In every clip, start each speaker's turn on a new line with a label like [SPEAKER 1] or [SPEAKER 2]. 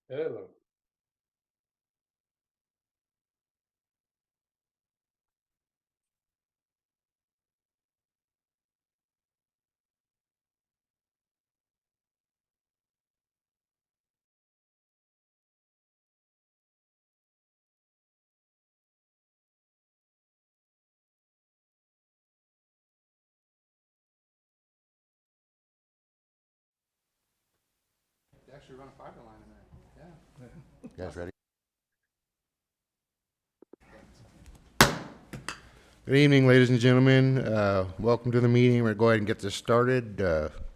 [SPEAKER 1] Hello.
[SPEAKER 2] Actually run a fiber line in there. Yeah.
[SPEAKER 3] You guys ready? Good evening, ladies and gentlemen. Welcome to the meeting. We're going to go ahead and get this started.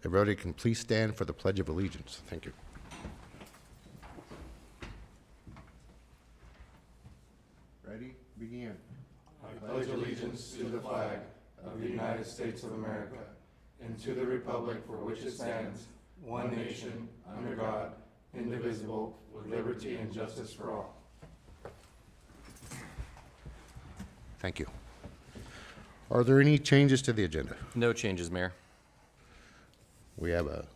[SPEAKER 3] Everybody can please stand for the Pledge of Allegiance. Thank you. Ready? Begin.
[SPEAKER 2] I pledge allegiance to the flag of the United States of America and to the republic for which it stands, one nation, under God, indivisible, with liberty and justice for all.
[SPEAKER 3] Thank you. Are there any changes to the agenda?
[SPEAKER 4] No changes, Mayor.
[SPEAKER 3] We have a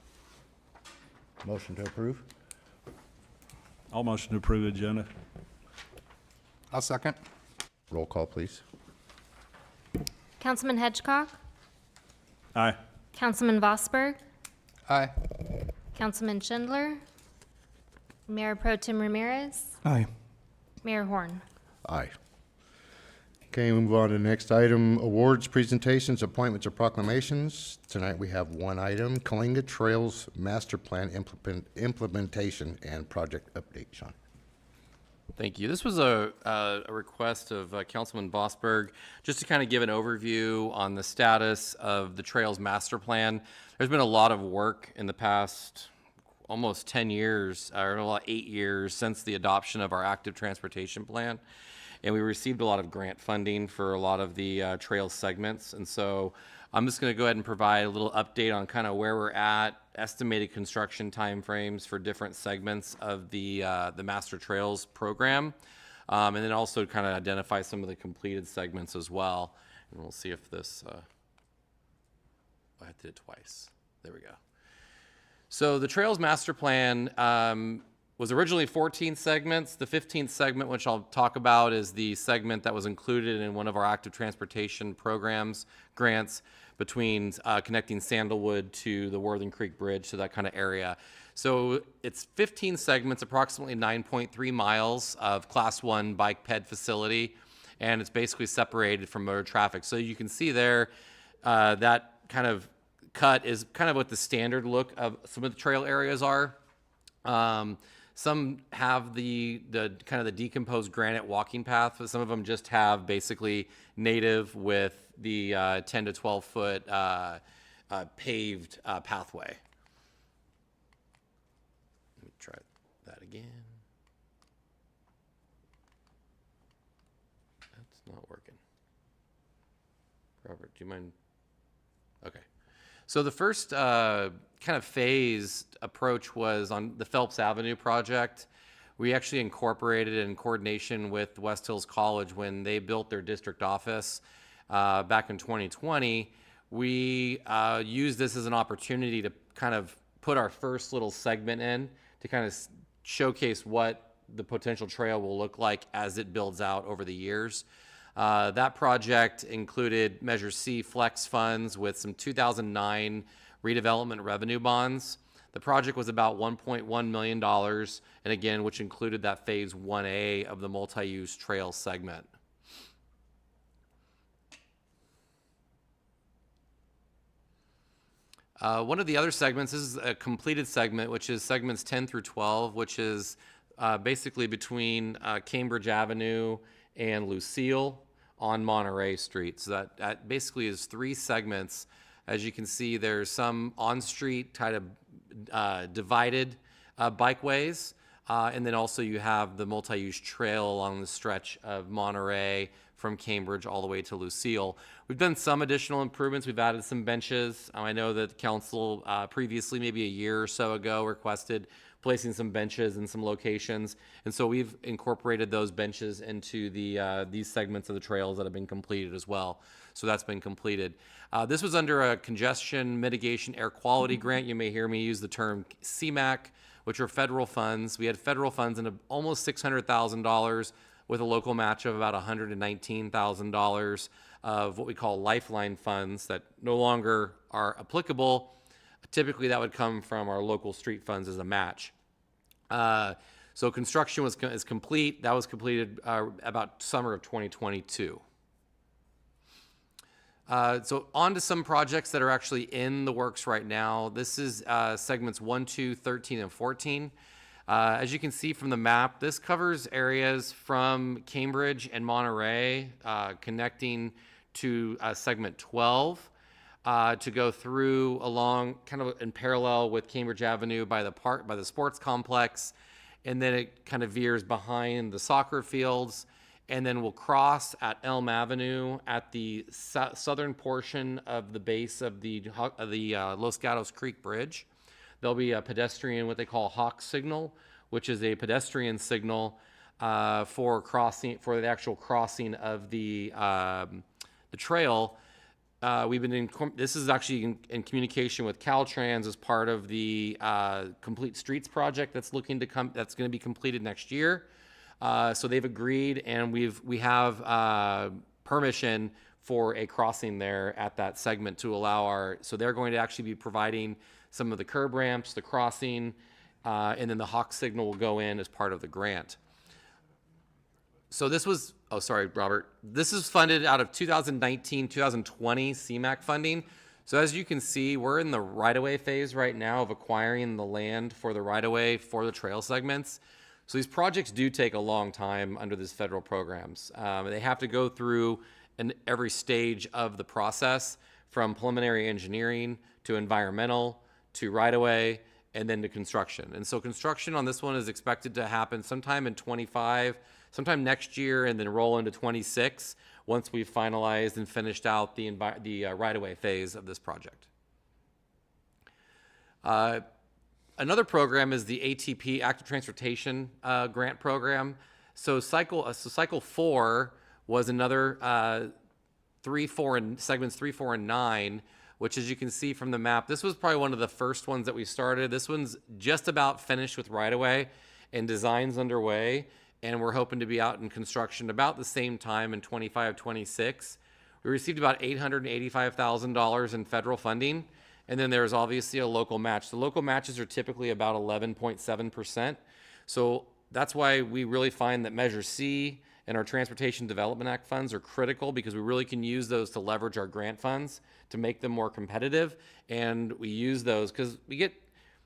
[SPEAKER 3] motion to approve.
[SPEAKER 5] I'll motion to approve the agenda.
[SPEAKER 2] I'll second.
[SPEAKER 3] Roll call, please.
[SPEAKER 6] Councilman Hedgecock,
[SPEAKER 5] Aye.
[SPEAKER 6] Councilman Vosberg,
[SPEAKER 2] Aye.
[SPEAKER 6] Councilman Schindler, Mayor Pro Tem Ramirez,
[SPEAKER 5] Aye.
[SPEAKER 6] Mayor Horn.
[SPEAKER 3] Aye. Okay, we move on to the next item, awards, presentations, appointments, or proclamations. Tonight we have one item, Kalinga Trails Master Plan Implementation and Project Update. Sean.
[SPEAKER 4] Thank you. This was a request of Councilman Vosberg, just to kind of give an overview on the status of the Trails Master Plan. There's been a lot of work in the past almost 10 years, or 8 years since the adoption of our active transportation plan. And we received a lot of grant funding for a lot of the trail segments. And so I'm just going to go ahead and provide a little update on kind of where we're at, estimated construction timeframes for different segments of the Master Trails program, and then also kind of identify some of the completed segments as well. And we'll see if this, I did it twice. There we go. So the Trails Master Plan was originally 14 segments. The 15th segment, which I'll talk about, is the segment that was included in one of our active transportation programs grants between connecting Sandalwood to the Worthing Creek Bridge, to that kind of area. So it's 15 segments, approximately 9.3 miles of Class 1 bike ped facility, and it's basically separated from motor traffic. So you can see there that kind of cut is kind of what the standard look of some of the trail areas are. Some have the kind of the decomposed granite walking path, but some of them just have basically native with the 10 to 12 foot paved pathway. Let me try that again. That's not working. Robert, do you mind? Okay. So the first kind of phased approach was on the Phelps Avenue project. We actually incorporated it in coordination with West Hills College when they built their district office back in 2020. We used this as an opportunity to kind of put our first little segment in to kind of showcase what the potential trail will look like as it builds out over the years. That project included Measure C flex funds with some 2009 redevelopment revenue bonds. The project was about $1.1 million, and again, which included that Phase 1A of the multi-use trail segment. One of the other segments, this is a completed segment, which is segments 10 through 12, which is basically between Cambridge Avenue and Lucille on Monterey Street. So that basically is 3 segments. As you can see, there's some on-street kind of divided bikeways, and then also you have the multi-use trail along the stretch of Monterey from Cambridge all the way to Lucille. We've done some additional improvements. We've added some benches. I know that the council previously, maybe a year or so ago, requested placing some benches in some locations. And so we've incorporated those benches into these segments of the trails that have been completed as well. So that's been completed. This was under a congestion mitigation air quality grant. You may hear me use the term CMAQ, which are federal funds. We had federal funds in almost $600,000 with a local match of about $119,000 of what we call lifeline funds that no longer are applicable. Typically, that would come from our local street funds as a match. So construction is complete. That was completed about summer of 2022. So on to some projects that are actually in the works right now. This is segments 1, 2, 13, and 14. As you can see from the map, this covers areas from Cambridge and Monterey, connecting to segment 12, to go through along kind of in parallel with Cambridge Avenue by the park, by the sports complex, and then it kind of veers behind the soccer fields, and then we'll cross at Elm Avenue at the southern portion of the base of the Los Gatos Creek Bridge. There'll be a pedestrian, what they call hawk signal, which is a pedestrian signal for the actual crossing of the trail. This is actually in communication with Caltrans as part of the Complete Streets project that's going to be completed next year. So they've agreed, and we have permission for a crossing there at that segment to allow so they're going to actually be providing some of the curb ramps, the crossing, and then the hawk signal will go in as part of the grant. So this was, oh, sorry, Robert. This is funded out of 2019, 2020 CMAQ funding. So as you can see, we're in the right-of-way phase right now of acquiring the land for the right-of-way for the trail segments. So these projects do take a long time under these federal programs. They have to go through every stage of the process, from preliminary engineering to environmental to right-of-way and then to construction. And so construction on this one is expected to happen sometime in 25, sometime next year, and then roll into 26 once we've finalized and finished out the right-of-way phase of this project. Another program is the ATP, Active Transportation Grant Program. So cycle 4 was another segments 3, 4, and 9, which, as you can see from the map, this was probably one of the first ones that we started. This one's just about finished with right-of-way and designs underway, and we're hoping to be out in construction about the same time in 25, 26. We received about $885,000 in federal funding, and then there's obviously a local match. The local matches are typically about 11.7%. So that's why we really find that Measure C and our Transportation Development Act funds are critical, because we really can use those to leverage our grant funds to make them more competitive. And we use those because we get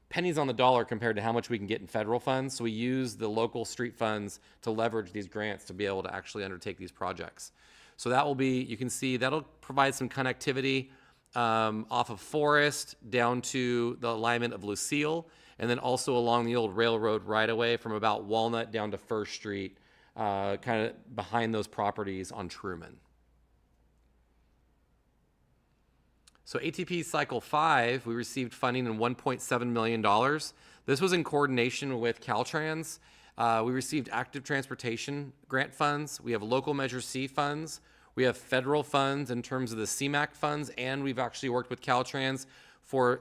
[SPEAKER 4] pennies on the dollar compared to how much we can get in federal funds. So we use the local street funds to leverage these grants to be able to actually undertake these projects. So that will be, you can see, that'll provide some connectivity off of Forest down to the alignment of Lucille, and then also along the old railroad right-of-way from about Walnut down to First Street, kind of behind those properties on Truman. So ATP Cycle 5, we received funding in $1.7 million. This was in coordination with Caltrans. We received active transportation grant funds. We have local Measure C funds. We have federal funds in terms of the CMAQ funds, and we've actually worked with Caltrans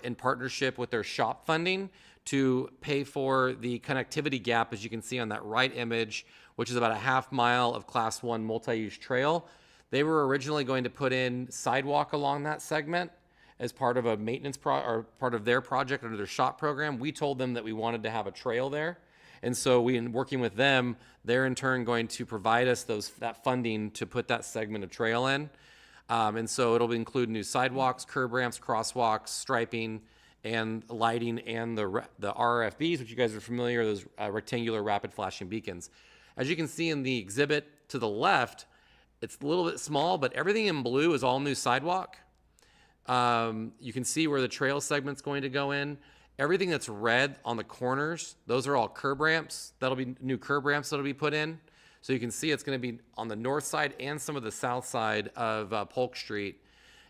[SPEAKER 4] in partnership with their SHOP funding to pay for the connectivity gap, as you can see on that right image, which is about a half mile of Class 1 multi-use trail. They were originally going to put in sidewalk along that segment as part of a maintenance or part of their project under their SHOP program. We told them that we wanted to have a trail there. And so in working with them, they're in turn going to provide us that funding to put that segment of trail in. And so it'll include new sidewalks, curb ramps, crosswalks, striping, and lighting, and the RFBs, which you guys are familiar, those rectangular rapid flashing beacons. As you can see in the exhibit to the left, it's a little bit small, but everything in blue is all new sidewalk. You can see where the trail segment's going to go in. Everything that's red on the corners, those are all curb ramps. That'll be new curb ramps that'll be put in. So you can see it's going to be on the north side and some of the south side of Polk Street.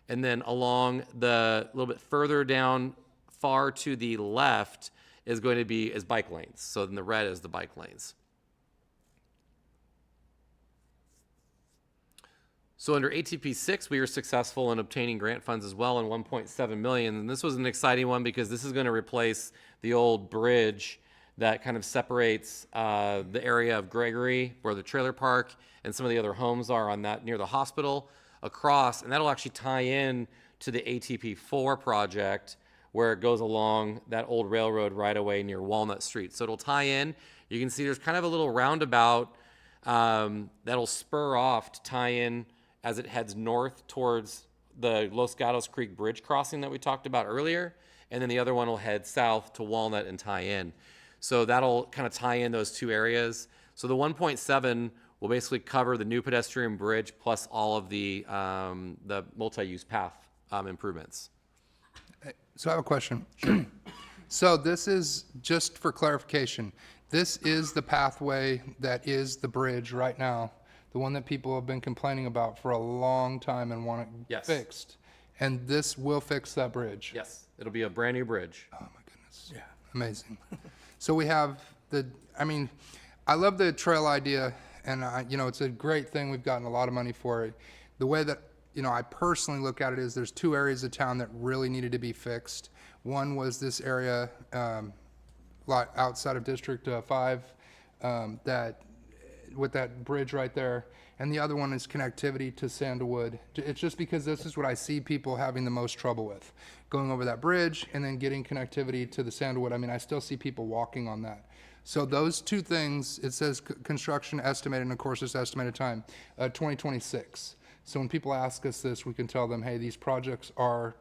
[SPEAKER 4] And then along a little bit further down, far to the left, is going to be bike lanes. So then the red is the bike lanes. So under ATP 6, we were successful in obtaining grant funds as well in $1.7 million. And this was an exciting one because this is going to replace the old bridge that kind of separates the area of Gregory, where the trailer park and some of the other homes are on that near the hospital, across, and that'll actually tie in to the ATP4 project, where it goes along that old railroad right away near Walnut Street. So it'll tie in. You can see there's kind of a little roundabout that'll spur off to tie in as it heads north towards the Los Gatos Creek Bridge crossing that we talked about earlier. And then the other one will head south to Walnut and tie in. So that'll kind of tie in those two areas. So the 1.7 will basically cover the new pedestrian bridge plus all of the multi-use path improvements.
[SPEAKER 2] So I have a question. So this is, just for clarification, this is the pathway that is the bridge right now, the one that people have been complaining about for a long time and want it
[SPEAKER 4] Yes.
[SPEAKER 2] fixed. And this will fix that bridge?
[SPEAKER 4] Yes, it'll be a brand new bridge.
[SPEAKER 2] Oh my goodness. Yeah. Amazing. So we have I love the trail idea, and it's a great thing. We've gotten a lot of money for it. The way that, I personally look at it is there's two areas of town that really needed to be fixed. One was this area outside of District 5, that with that bridge right there. And the other one is connectivity to Sandalwood. It's just because this is what I see people having the most trouble with, going over that bridge and then getting connectivity to the Sandalwood. I still see people walking on that. So those two things, it says construction estimated, and of course it's estimated time, 2026. So when people ask us this, we can tell them, hey, these projects are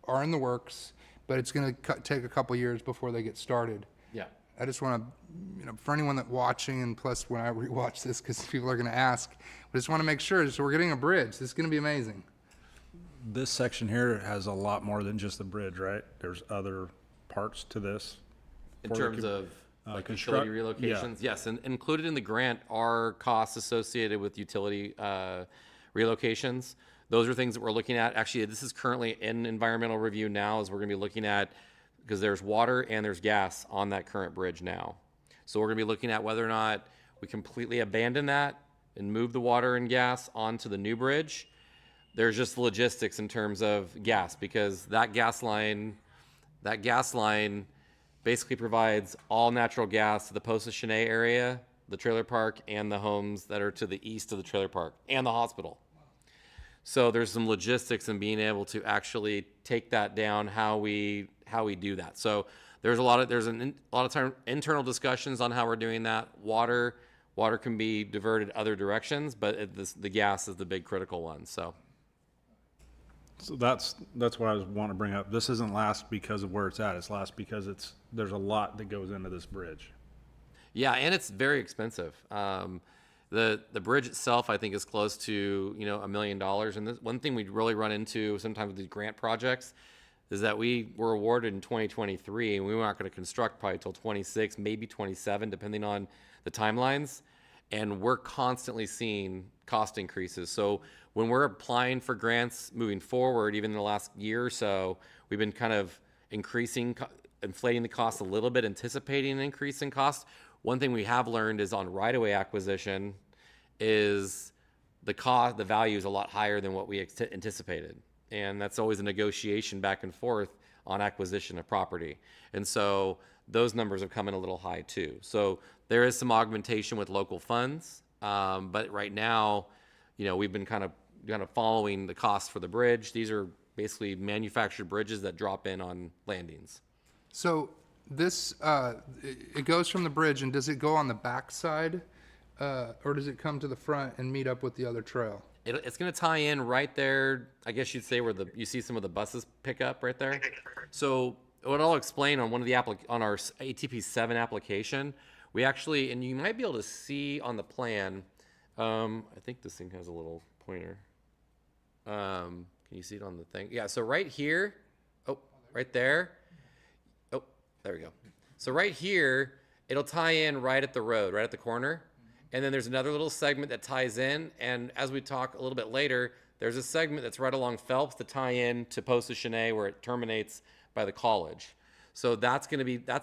[SPEAKER 2] in the works, but it's going to take a couple years before they get started.
[SPEAKER 4] Yeah.
[SPEAKER 2] I just want to, for anyone that watching, and plus when I rewatch this, because people are going to ask, I just want to make sure. So we're getting a bridge. This is going to be amazing.
[SPEAKER 5] This section here has a lot more than just the bridge, right? There's other parts to this.
[SPEAKER 4] In terms of like
[SPEAKER 5] construct-
[SPEAKER 4] utility
[SPEAKER 5] yeah.
[SPEAKER 4] relocations, yes, and included in the grant are costs associated with utility relocations. Those are things that we're looking at. Actually, this is currently in environmental review now, as we're going to be looking at, because there's water and there's gas on that current bridge now. So we're going to be looking at whether or not we completely abandon that and move the water and gas onto the new bridge. There's just logistics in terms of gas, because that gas line basically provides all natural gas to the Post de Chêne area, the trailer park, and the homes that are to the east of the trailer park and the hospital. So there's some logistics in being able to actually take that down, how we do that. So there's a lot of time internal discussions on how we're doing that. Water can be diverted other directions, but the gas is the big critical one. So
[SPEAKER 5] that's what I was wanting to bring up. This isn't last because of where it's at. It's last because there's a lot that goes into this bridge.
[SPEAKER 4] yeah, and it's very expensive. The bridge itself, I think, is close to $1 million. And this, one thing we really run into sometimes with these grant projects is that we were awarded in 2023, and we were not going to construct probably till 26, maybe 27, depending on the timelines. And we're constantly seeing cost increases. So when we're applying for grants moving forward, even in the last year or so, we've been kind of inflating the cost a little bit, anticipating an increase in cost. One thing we have learned is on right-of-way acquisition is the value is a lot higher than what we anticipated. And that's always a negotiation back and forth on acquisition of property. And so those numbers have come in a little high too. So there is some augmentation with local funds. But right now, we've been kind of following the costs for the bridge. These are basically manufactured bridges that drop in on landings.
[SPEAKER 2] So this, it goes from the bridge, and does it go on the back side, or does it come to the front and meet up with the other trail?
[SPEAKER 4] It's going to tie in right there, I guess you'd say, where you see some of the buses pick up right there. So what I'll explain on one of the on our ATP 7 application, we actually, and you might be able to see on the plan, I think this thing has a little pointer. Can you see it on the thing? Yeah, so right here, right there. Oh, there we go. So right here, it'll tie in right at the road, right at the corner. And then there's another little segment that ties in. And as we talk a little bit later, there's a segment that's right along Phelps to tie in to Post de Chêne, where it terminates by the college. So that's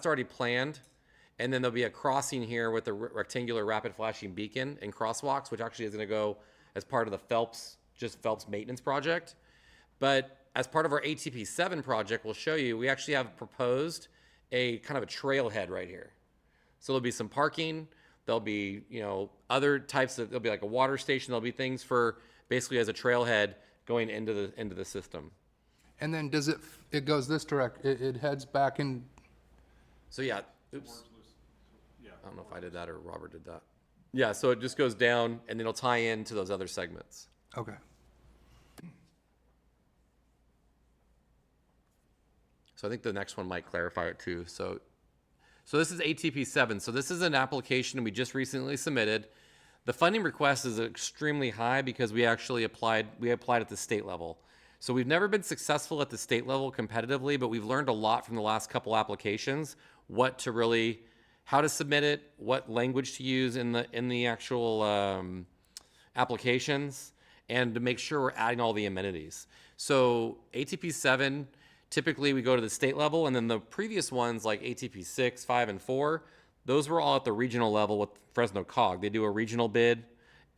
[SPEAKER 4] already planned. And then there'll be a crossing here with a rectangular rapid flashing beacon and crosswalks, which actually is going to go as part of the Phelps maintenance project. But as part of our ATP 7 project, we'll show you, we actually have proposed a kind of a trailhead right here. So there'll be some parking, there'll be, other types of, there'll be like a water station, there'll be things for basically as a trailhead going into the system.
[SPEAKER 2] And then does it goes this direct, it heads back in,
[SPEAKER 4] So yeah, oops. I don't know if I did that or Robert did that. Yeah, so it just goes down and it'll tie into those other segments.
[SPEAKER 2] okay.
[SPEAKER 4] So I think the next one might clarify it too. So this is ATP 7. So this is an application we just recently submitted. The funding request is extremely high because we actually applied at the state level. So we've never been successful at the state level competitively, but we've learned a lot from the last couple applications, how to submit it, what language to use in the actual applications, and to make sure we're adding all the amenities. So ATP 7, typically we go to the state level, and then the previous ones like ATP 6, 5, and 4, those were all at the regional level with Fresno COG. They do a regional bid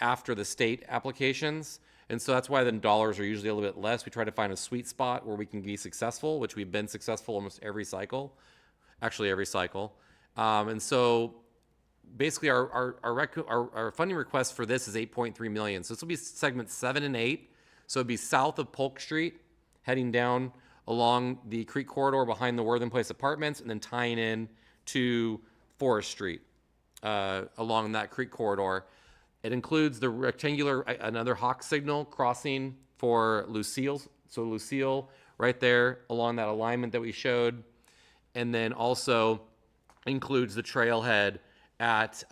[SPEAKER 4] after the state applications, and so that's why the dollars are usually a little bit less. We try to find a sweet spot where we can be successful, which we've been successful almost every cycle, and so basically our funding request for this is 8.3 million. So this will be segments 7 and 8. So it'd be south of Polk Street, heading down along the creek corridor behind the Worthing Place Apartments, and then tying in to Forest Street along that creek corridor. It includes the rectangular, another hawk signal crossing for Lucille. So Lucille right there along that alignment that we showed. And then also includes the trailhead at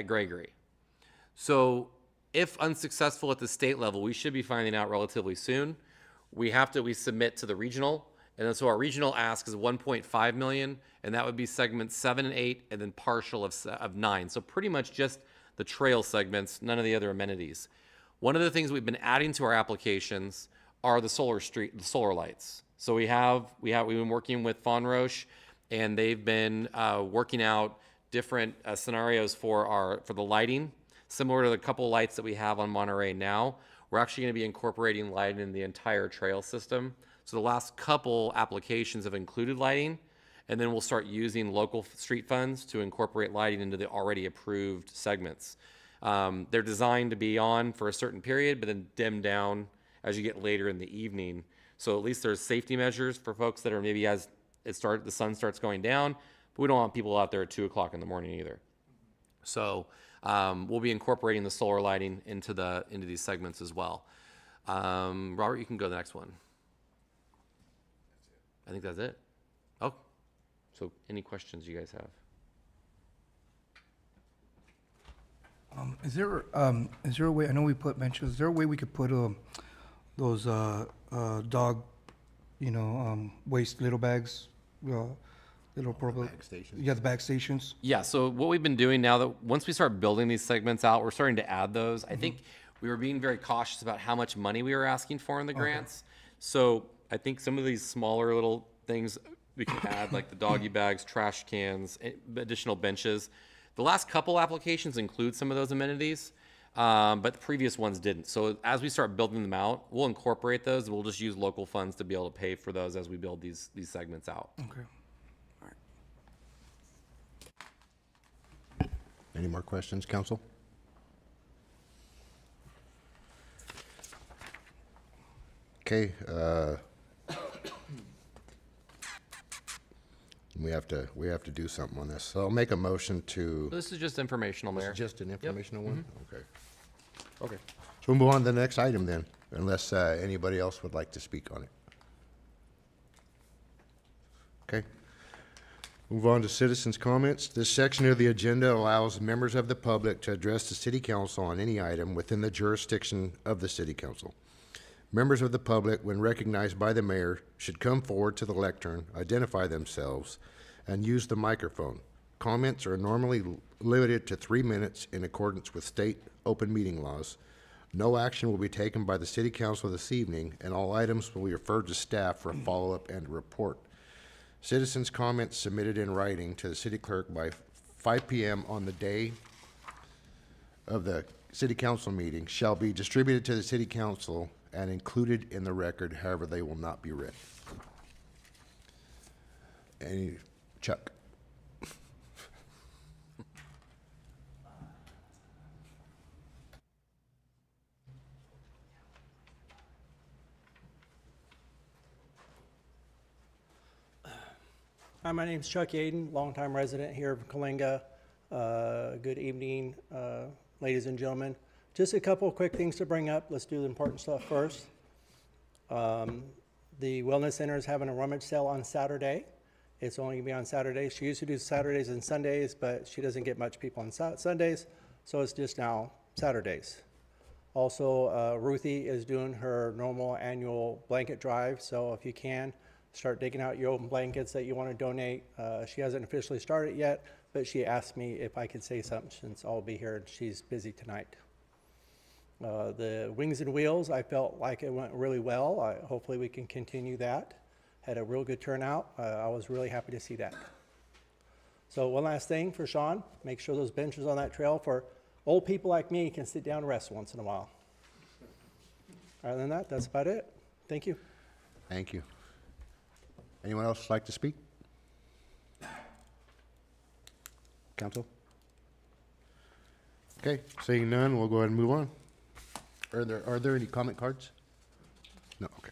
[SPEAKER 4] Gregory. So if unsuccessful at the state level, we should be finding out relatively soon. We submit to the regional. And then so our regional ask is 1.5 million, and that would be segments 7 and 8, and then partial of 9. So pretty much just the trail segments, none of the other amenities. One of the things we've been adding to our applications are the solar lights. So we've been working with Fawn Roche, and they've been working out different scenarios for the lighting, similar to the couple lights that we have on Monterey now. We're actually going to be incorporating lighting in the entire trail system. So the last couple applications have included lighting, and then we'll start using local street funds to incorporate lighting into the already approved segments. They're designed to be on for a certain period, but then dim down as you get later in the evening. So at least there's safety measures for folks that are maybe as the sun starts going down, but we don't want people out there at 2 o'clock in the morning either. So we'll be incorporating the solar lighting into these segments as well. Robert, you can go to the next one. I think that's it. Oh, so any questions you guys have?
[SPEAKER 1] Is there a way, I know we put benches, is there a way we could put those dog, waste little bags, little portable?
[SPEAKER 3] Bag stations.
[SPEAKER 1] Yeah, the bag stations.
[SPEAKER 4] Yeah, so what we've been doing now that once we start building these segments out, we're starting to add those. I think we were being very cautious about how much money we were asking for in the grants. So I think some of these smaller little things we can add, like the doggy bags, trash cans, additional benches. The last couple applications include some of those amenities, but the previous ones didn't. So as we start building them out, we'll incorporate those. We'll just use local funds to be able to pay for those as we build these segments out.
[SPEAKER 1] Okay.
[SPEAKER 3] Any more questions, council? Okay, we have to do something on this. So I'll make a motion to,
[SPEAKER 4] This is just informational, Mayor.
[SPEAKER 3] just an informational one? Okay. Okay. So we'll move on to the next item then, unless anybody else would like to speak on it. Okay. Move on to citizens' comments. This section of the agenda allows members of the public to address the city council on any item within the jurisdiction of the city council. Members of the public, when recognized by the mayor, should come forward to the lectern, identify themselves, and use the microphone. Comments are normally limited to 3 minutes in accordance with state open meeting laws. No action will be taken by the city council this evening, and all items will be referred to staff for a follow-up and report. Citizens' comments submitted in writing to the city clerk by 5 p.m. on the day of the city council meeting shall be distributed to the city council and included in the record, however, they will not be read. Chuck?
[SPEAKER 7] Hi, my name's Chuck Yaden, longtime resident here of Coalinga. Good evening, ladies and gentlemen. Just a couple of quick things to bring up. Let's do the important stuff first. The Wellness Center is having a rummage sale on Saturday. It's only gonna be on Saturdays. She used to do Saturdays and Sundays, but she doesn't get much people on Sundays, so it's just now Saturdays. Also, Ruthie is doing her normal annual blanket drive, so if you can, start digging out your own blankets that you want to donate. She hasn't officially started yet, but she asked me if I could say something since I'll be here and she's busy tonight. The Wings and Wheels, I felt like it went really well. Hopefully we can continue that. Had a real good turnout. I was really happy to see that. So one last thing for Sean, make sure those benches on that trail for old people like me can sit down and rest once in a while. Other than that, that's about it. Thank you.
[SPEAKER 3] Thank you. Anyone else like to speak? Council? Okay, seeing none, we'll go ahead and move on. Are there any comment cards? No, okay.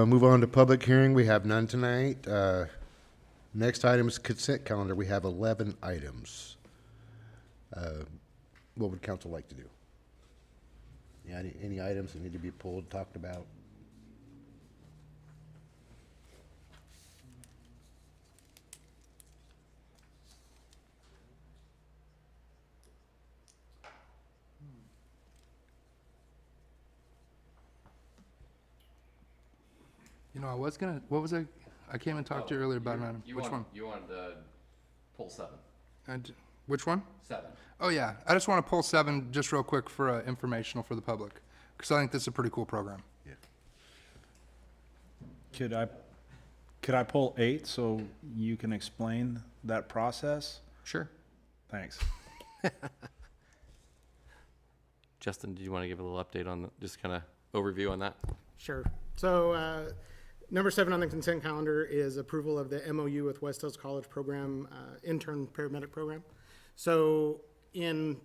[SPEAKER 3] Move on to public hearing. We have none tonight. Next item is consent calendar. We have 11 items. What would council like to do? Yeah, any items that need to be pulled, talked about?
[SPEAKER 1] You know, I was gonna, what was I came and talked to you earlier about an item. Which one?
[SPEAKER 4] You wanted to pull 7.
[SPEAKER 1] Which one?
[SPEAKER 4] 7.
[SPEAKER 1] Oh, yeah. I just want to pull 7 just real quick for informational for the public, because I think this is a pretty cool program.
[SPEAKER 5] Could I pull 8 so you can explain that process?
[SPEAKER 4] Sure.
[SPEAKER 5] Thanks.
[SPEAKER 4] Justin, do you want to give a little update on just kind of overview on that?
[SPEAKER 8] Sure. So, number 7 on the consent calendar is approval of the MOU with West Hills College program, intern paramedic program. So in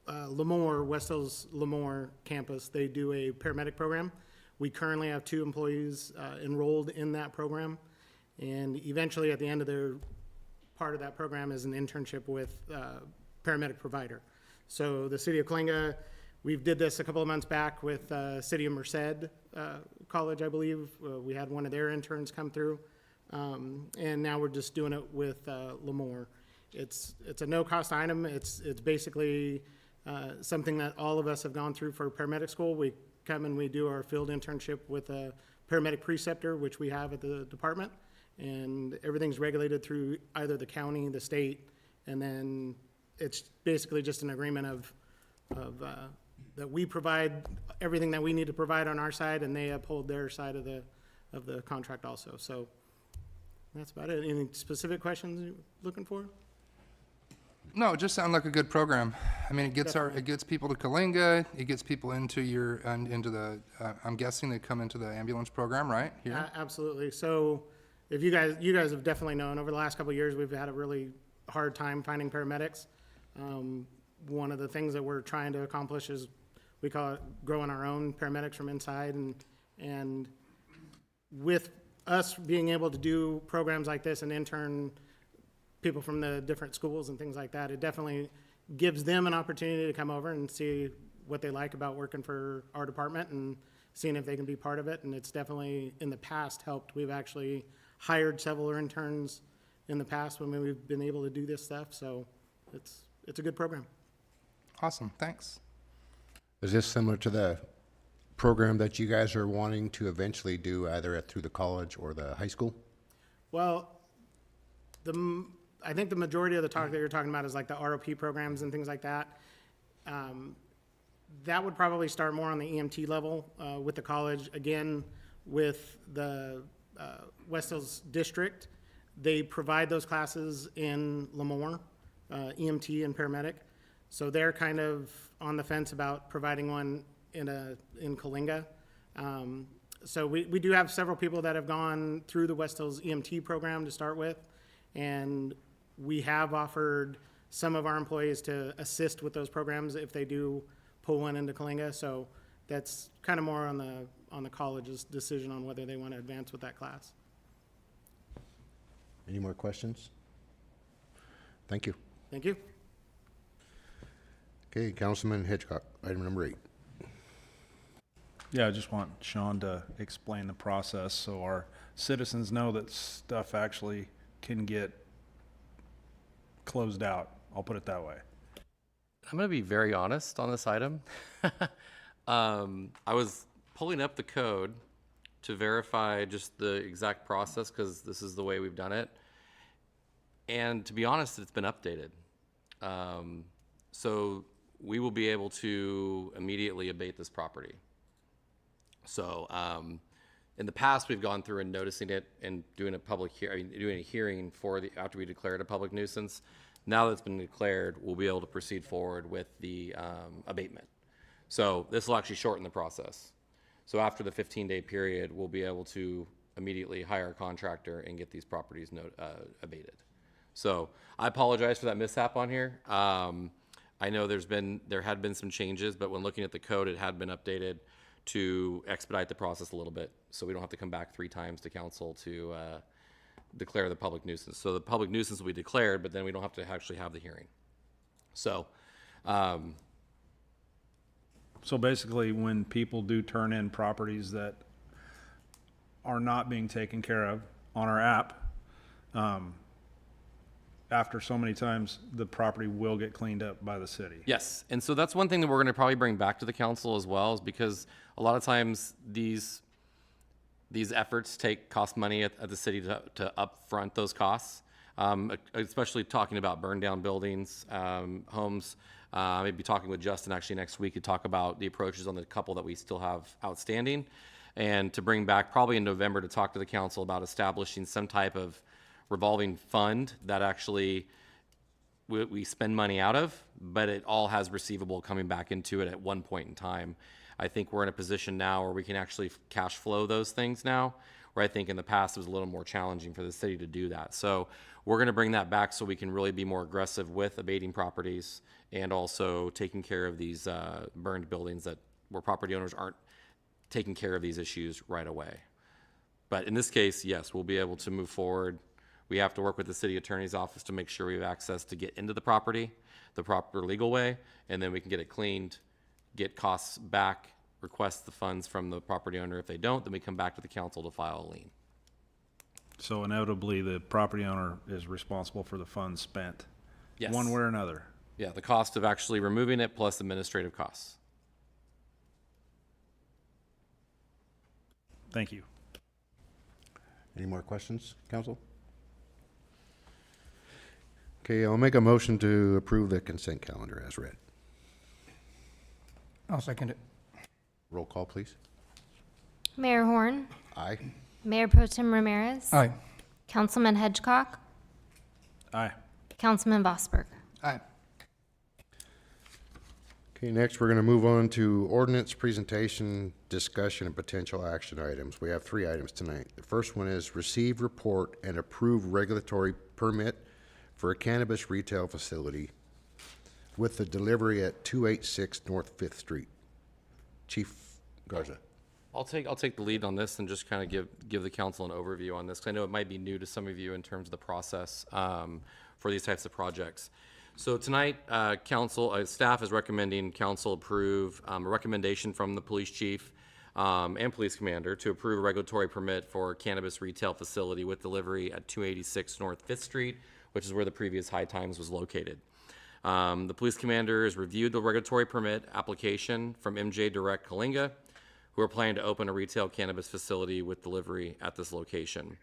[SPEAKER 8] Lemoore, West Hills Lemoore campus, they do a paramedic program. We currently have 2 employees enrolled in that program. And eventually at the end of their part of that program is an internship with paramedic provider. So the city of Coalinga, we did this a couple of months back with City of Merced College, I believe. We had one of their interns come through. And now we're just doing it with Lemoore. It's a no-cost item. It's basically something that all of us have gone through for paramedic school. We come and we do our field internship with a paramedic preceptor, which we have at the department. And everything's regulated through either the county, the state, and then it's basically just an agreement of that we provide everything that we need to provide on our side, and they uphold their side of the contract also. So that's about it. Any specific questions you're looking for?
[SPEAKER 1] No, it just sounded like a good program. I mean, it gets people to Coalinga, it gets people into I'm guessing they come into the ambulance program, right? Here?
[SPEAKER 8] Absolutely. So if you guys have definitely known, over the last couple of years, we've had a really hard time finding paramedics. One of the things that we're trying to accomplish is, we call it growing our own paramedics from inside, and with us being able to do programs like this and intern people from the different schools and things like that, it definitely gives them an opportunity to come over and see what they like about working for our department and seeing if they can be part of it. And it's definitely in the past helped. We've actually hired several interns in the past when we've been able to do this stuff. So it's a good program.
[SPEAKER 1] Awesome, thanks.
[SPEAKER 3] Is this similar to the program that you guys are wanting to eventually do either through the college or the high school?
[SPEAKER 8] Well, I think the majority of the talk that you're talking about is like the ROP programs and things like that. That would probably start more on the EMT level with the college. Again, with the West Hills District, they provide those classes in Lemoore, EMT and paramedic. So they're kind of on the fence about providing one in Coalinga. So we do have several people that have gone through the West Hills EMT program to start with, and we have offered some of our employees to assist with those programs if they do pull one into Coalinga. So that's kind of more on on the college's decision on whether they want to advance with that class.
[SPEAKER 3] Any more questions? Thank you.
[SPEAKER 8] Thank you.
[SPEAKER 3] Okay, Councilman Hitchcock, item number 8.
[SPEAKER 5] Yeah, I just want Sean to explain the process so our citizens know that stuff actually can get closed out. I'll put it that way.
[SPEAKER 4] I'm going to be very honest on this item. I was pulling up the code to verify just the exact process because this is the way we've done it. And to be honest, it's been updated. So we will be able to immediately abate this property. So in the past, we've gone through and noticing it and doing a doing a hearing for the after we declared a public nuisance. Now that it's been declared, we'll be able to proceed forward with the abatement. So this will actually shorten the process. So after the 15-day period, we'll be able to immediately hire a contractor and get these properties abated. So I apologize for that mishap on here. I know there had been some changes, but when looking at the code, it had been updated to expedite the process a little bit, so we don't have to come back 3 times to council to declare the public nuisance. So the public nuisance will be declared, but then we don't have to actually have the hearing. So,
[SPEAKER 5] So basically, when people do turn in properties that are not being taken care of on our app, after so many times, the property will get cleaned up by the city.
[SPEAKER 4] yes, and so that's one thing that we're going to probably bring back to the council as well, is because a lot of times these efforts cost money at the city to upfront those costs, especially talking about burned down buildings, homes. I may be talking with Justin actually next week to talk about the approaches on the couple that we still have outstanding, and to bring back probably in November to talk to the council about establishing some type of revolving fund that actually we spend money out of, but it all has receivable coming back into it at one point in time. I think we're in a position now where we can actually cash flow those things now, where I think in the past it was a little more challenging for the city to do that. So we're going to bring that back so we can really be more aggressive with abating properties and also taking care of these burned buildings where property owners aren't taking care of these issues right away. But in this case, yes, we'll be able to move forward. We have to work with the city attorney's office to make sure we have access to get into the property the proper legal way, and then we can get it cleaned, get costs back, request the funds from the property owner. If they don't, then we come back to the council to file a lien.
[SPEAKER 5] So inevitably, the property owner is responsible for the funds spent,
[SPEAKER 4] Yes.
[SPEAKER 5] one way or another.
[SPEAKER 4] Yeah, the cost of actually removing it plus administrative costs.
[SPEAKER 5] Thank you.
[SPEAKER 3] Any more questions, council? Okay, I'll make a motion to approve the consent calendar as read.
[SPEAKER 1] I'll second it.
[SPEAKER 3] Roll call, please.
[SPEAKER 6] Mayor Horn,
[SPEAKER 3] Aye.
[SPEAKER 6] Mayor Pro Tem Ramirez.
[SPEAKER 1] Aye.
[SPEAKER 6] Councilman Hedgecock,
[SPEAKER 5] Aye.
[SPEAKER 6] Councilman Vosberg.
[SPEAKER 1] Aye.
[SPEAKER 3] Okay, next we're going to move on to ordinance presentation, discussion, and potential action items. We have 3 items tonight. The first one is receive report and approve regulatory permit for a cannabis retail facility with the delivery at 286 North 5th Street. Chief Garza.
[SPEAKER 4] I'll take the lead on this and just kind of give the council an overview on this, because I know it might be new to some of you in terms of the process for these types of projects. So tonight, staff is recommending council approve a recommendation from the police chief and police commander to approve a regulatory permit for a cannabis retail facility with delivery at 286 North 5th Street, which is where the previous High Times was located. The police commander has reviewed the regulatory permit application from MJ Direct Kalinga, who are planning to open a retail cannabis facility with delivery at this location.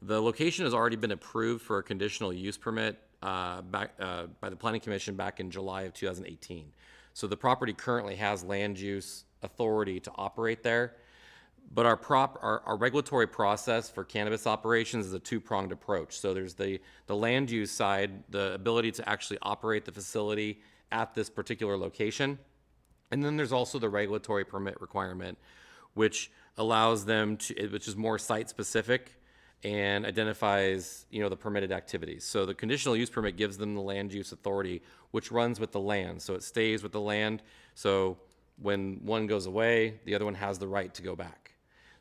[SPEAKER 4] The location has already been approved for a conditional use permit by the Planning Commission back in July of 2018. So the property currently has land use authority to operate there. But our regulatory process for cannabis operations is a 2-pronged approach. So there's the land use side, the ability to actually operate the facility at this particular location. And then there's also the regulatory permit requirement, which allows them to, which is more site specific and identifies, the permitted activities. So the conditional use permit gives them the land use authority, which runs with the land. So it stays with the land. So when one goes away, the other one has the right to go back.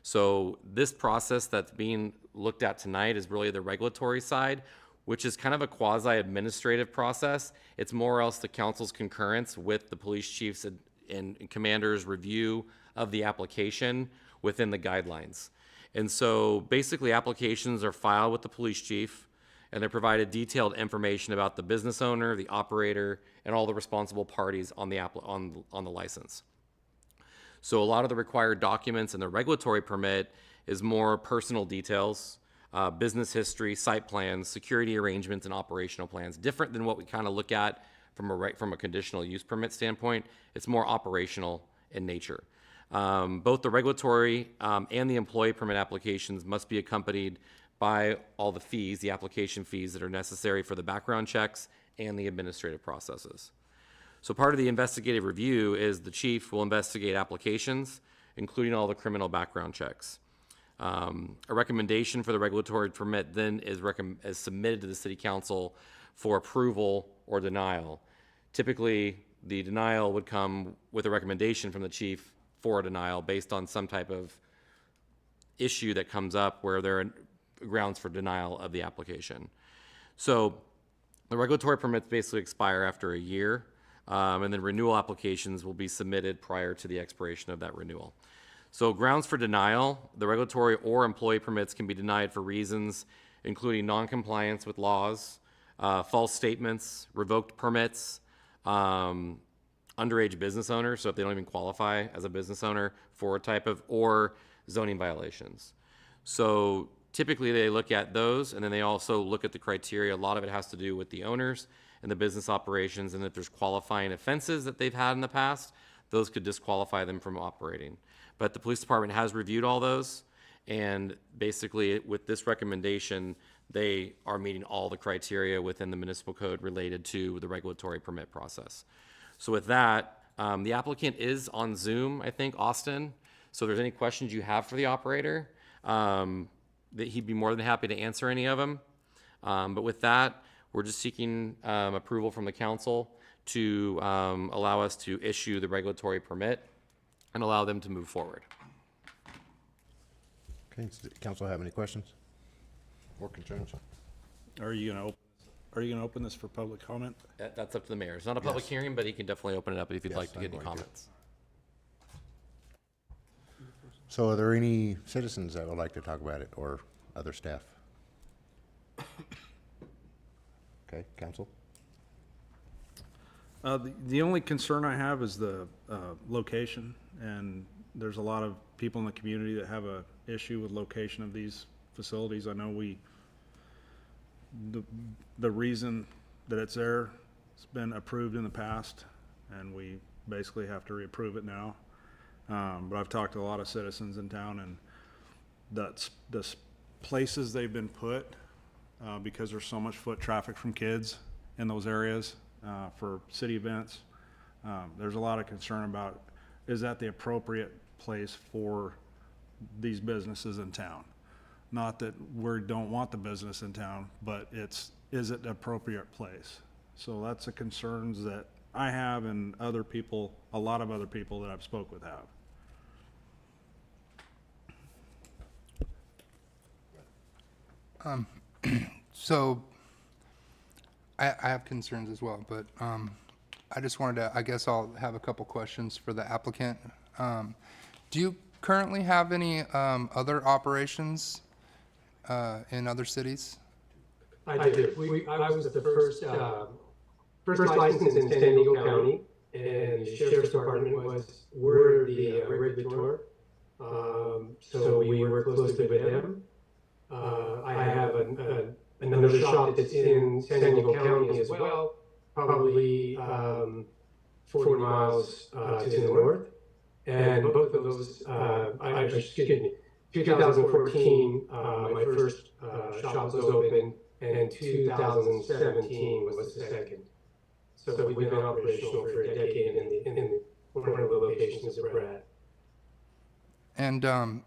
[SPEAKER 4] So this process that's being looked at tonight is really the regulatory side, which is kind of a quasi-administrative process. It's more or else the council's concurrence with the police chiefs and commanders' review of the application within the guidelines. And so basically applications are filed with the police chief, and they're provided detailed information about the business owner, the operator, and all the responsible parties on the on the license. So a lot of the required documents in the regulatory permit is more personal details, business history, site plans, security arrangements, and operational plans. Different than what we kind of look at from a conditional use permit standpoint. It's more operational in nature. Both the regulatory and the employee permit applications must be accompanied by all the fees, the application fees that are necessary for the background checks and the administrative processes. So part of the investigative review is the chief will investigate applications, including all the criminal background checks. A recommendation for the regulatory permit then is submitted to the city council for approval or denial. Typically, the denial would come with a recommendation from the chief for a denial based on some type of issue that comes up where there are grounds for denial of the application. So the regulatory permits basically expire after a year, and then renewal applications will be submitted prior to the expiration of that renewal. So grounds for denial, the regulatory or employee permits can be denied for reasons including non-compliance with laws, false statements, revoked permits, underage business owners, so if they don't even qualify as a business owner for a type of, or zoning violations. So typically they look at those, and then they also look at the criteria. A lot of it has to do with the owners and the business operations, and if there's qualifying offenses that they've had in the past, those could disqualify them from operating. But the police department has reviewed all those, and basically with this recommendation, they are meeting all the criteria within the municipal code related to the regulatory permit process. So with that, the applicant is on Zoom, I think, Austin. So if there's any questions you have for the operator, that he'd be more than happy to answer any of them. But with that, we're just seeking approval from the council to allow us to issue the regulatory permit and allow them to move forward.
[SPEAKER 3] Okay, does the council have any questions or concerns?
[SPEAKER 5] Are you gonna open this for public comment?
[SPEAKER 4] That's up to the mayor. It's not a public hearing, but he can definitely open it up if you'd like to
[SPEAKER 3] I'm
[SPEAKER 4] get any
[SPEAKER 3] going to.
[SPEAKER 4] comments.
[SPEAKER 3] So are there any citizens that would like to talk about it, or other staff? Okay, council?
[SPEAKER 5] The only concern I have is the location, and there's a lot of people in the community that have a issue with location of these facilities. I know the reason that it's there, it's been approved in the past, and we basically have to reapprove it now. But I've talked to a lot of citizens in town, and the places they've been put, because there's so much foot traffic from kids in those areas for city events, there's a lot of concern about, is that the appropriate place for these businesses in town? Not that we don't want the business in town, but is it the appropriate place? So that's the concerns that I have, and other people, a lot of other people that I've spoke with have.
[SPEAKER 1] So I have concerns as well, but I just wanted to, I guess I'll have a couple questions for the applicant. Do you currently have any other operations in other cities?
[SPEAKER 9] I do. I was the first license in San Diego County, and the sheriff's department were the regulator. So we work closely with them. I have another shop that's in San Diego County as well, probably 40 miles to the north. And both of those, excuse me, 2014, my first shop was open, and 2017 was the second. So we've been operational for a decade in one of the locations that we're at.
[SPEAKER 1] And,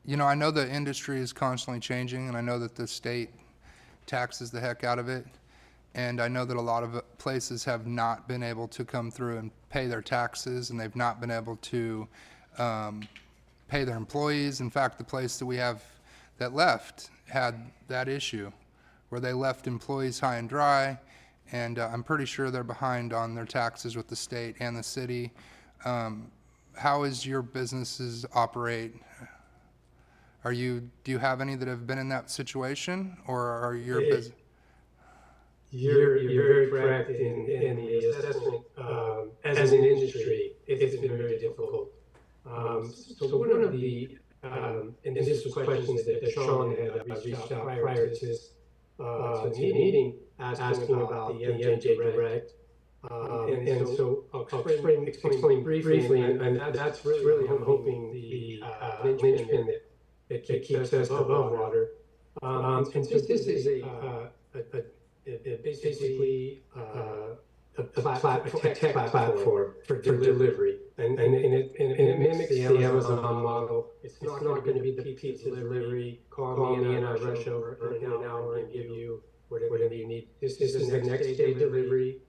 [SPEAKER 1] you know, I know the industry is constantly changing, and I know that the state taxes the heck out of it. And I know that a lot of places have not been able to come through and pay their taxes, and they've not been able to pay their employees. In fact, the place that we have that left had that issue where they left employees high and dry, and I'm pretty sure they're behind on their taxes with the state and the city. How is your businesses operate? Do you have any that have been in that situation, or are your business?
[SPEAKER 9] You're very correct in the assessment. As an industry, it's been very difficult. So one of the, and this was questions that Sean had reached out prior to this meeting, asking about the MJ Direct. And so I'll explain briefly, and that's really, I'm hoping, the linchpin that keeps us above water. And so this is basically a tech platform for delivery, and it mimics the Amazon model. It's not going to be the pizza delivery. Call me and I rush over in an hour and give you whatever you need. This is the next day delivery.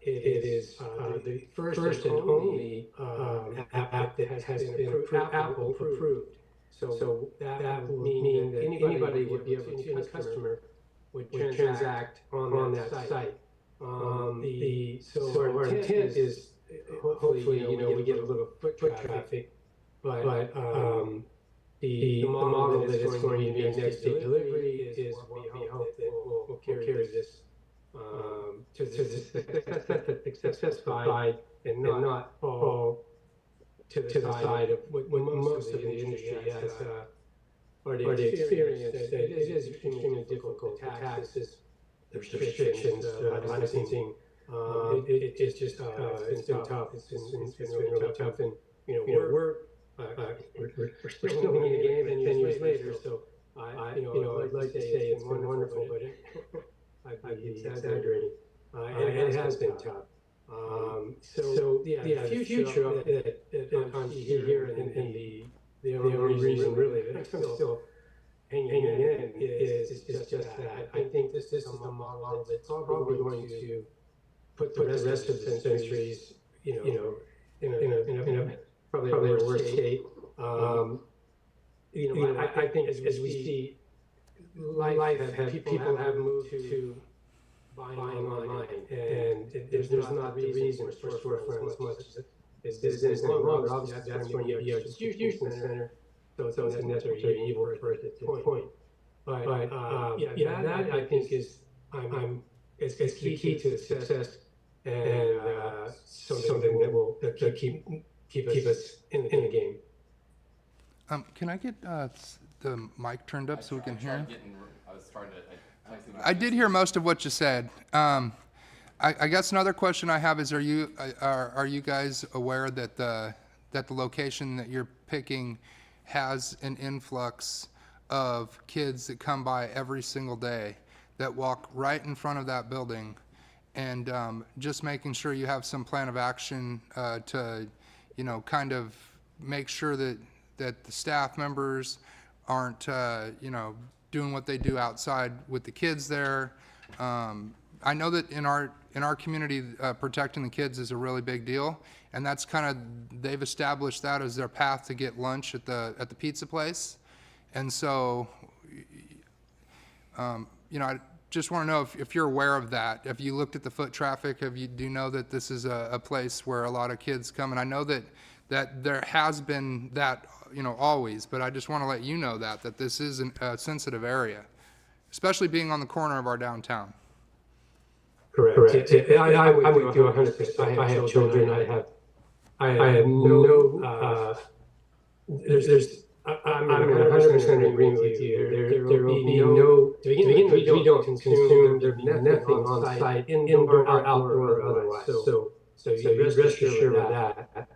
[SPEAKER 9] It is the first and only app that has been Apple approved. So that would mean that anybody would be able to, any customer would transact on that site. So our intent is hopefully, we get a little foot traffic, but the model that is going to be next day delivery is what we hope that will carry this to the successful and not fall to the side of what most of the industry has already experienced. That it is extremely difficult. Taxes, the restrictions, licensing. It's just it's been tough. It's been really tough, and we're still in the game 10 years later. So I'd like to say it's been wonderful, but I'd be exaggerating. And it has been tough. So the future that I'm here and the only reason really that I'm still hanging in is just that. I think this is a model that's probably going to put the rest of the centuries, in a probably a worse state. I think as we see life people have moved to buying online, and there's not the reason for storefront as much as this is any longer. Obviously, that's when you have a distribution center, so it's a necessary evil for it at this point. But that I think is is key to success, and something that will keep us in the game.
[SPEAKER 1] Can I get the mic turned up so we can hear?
[SPEAKER 4] I
[SPEAKER 1] I did hear most of what you said. I guess another question I have is: are you guys aware that the location that you're picking has an influx of kids that come by every single day that walk right in front of that building, and just making sure you have some plan of action to, kind of make sure that the staff members aren't, doing what they do outside with the kids there. I know that in our community, protecting the kids is a really big deal, and that's they've established that as their path to get lunch at the pizza place. And so, I just want to know if you're aware of that. Have you looked at the foot traffic? Do you know that this is a place where a lot of kids come? And I know that there has been that, always, but I just want to let you know that this is a sensitive area, especially being on the corner of our downtown.
[SPEAKER 9] Correct. I would do 100%. If I have children, I have no, I'm 100% in agreement with you. There will be no, to begin with, we don't consume, there'll be nothing on site, indoor, outdoor, or otherwise. So you rest assured of that.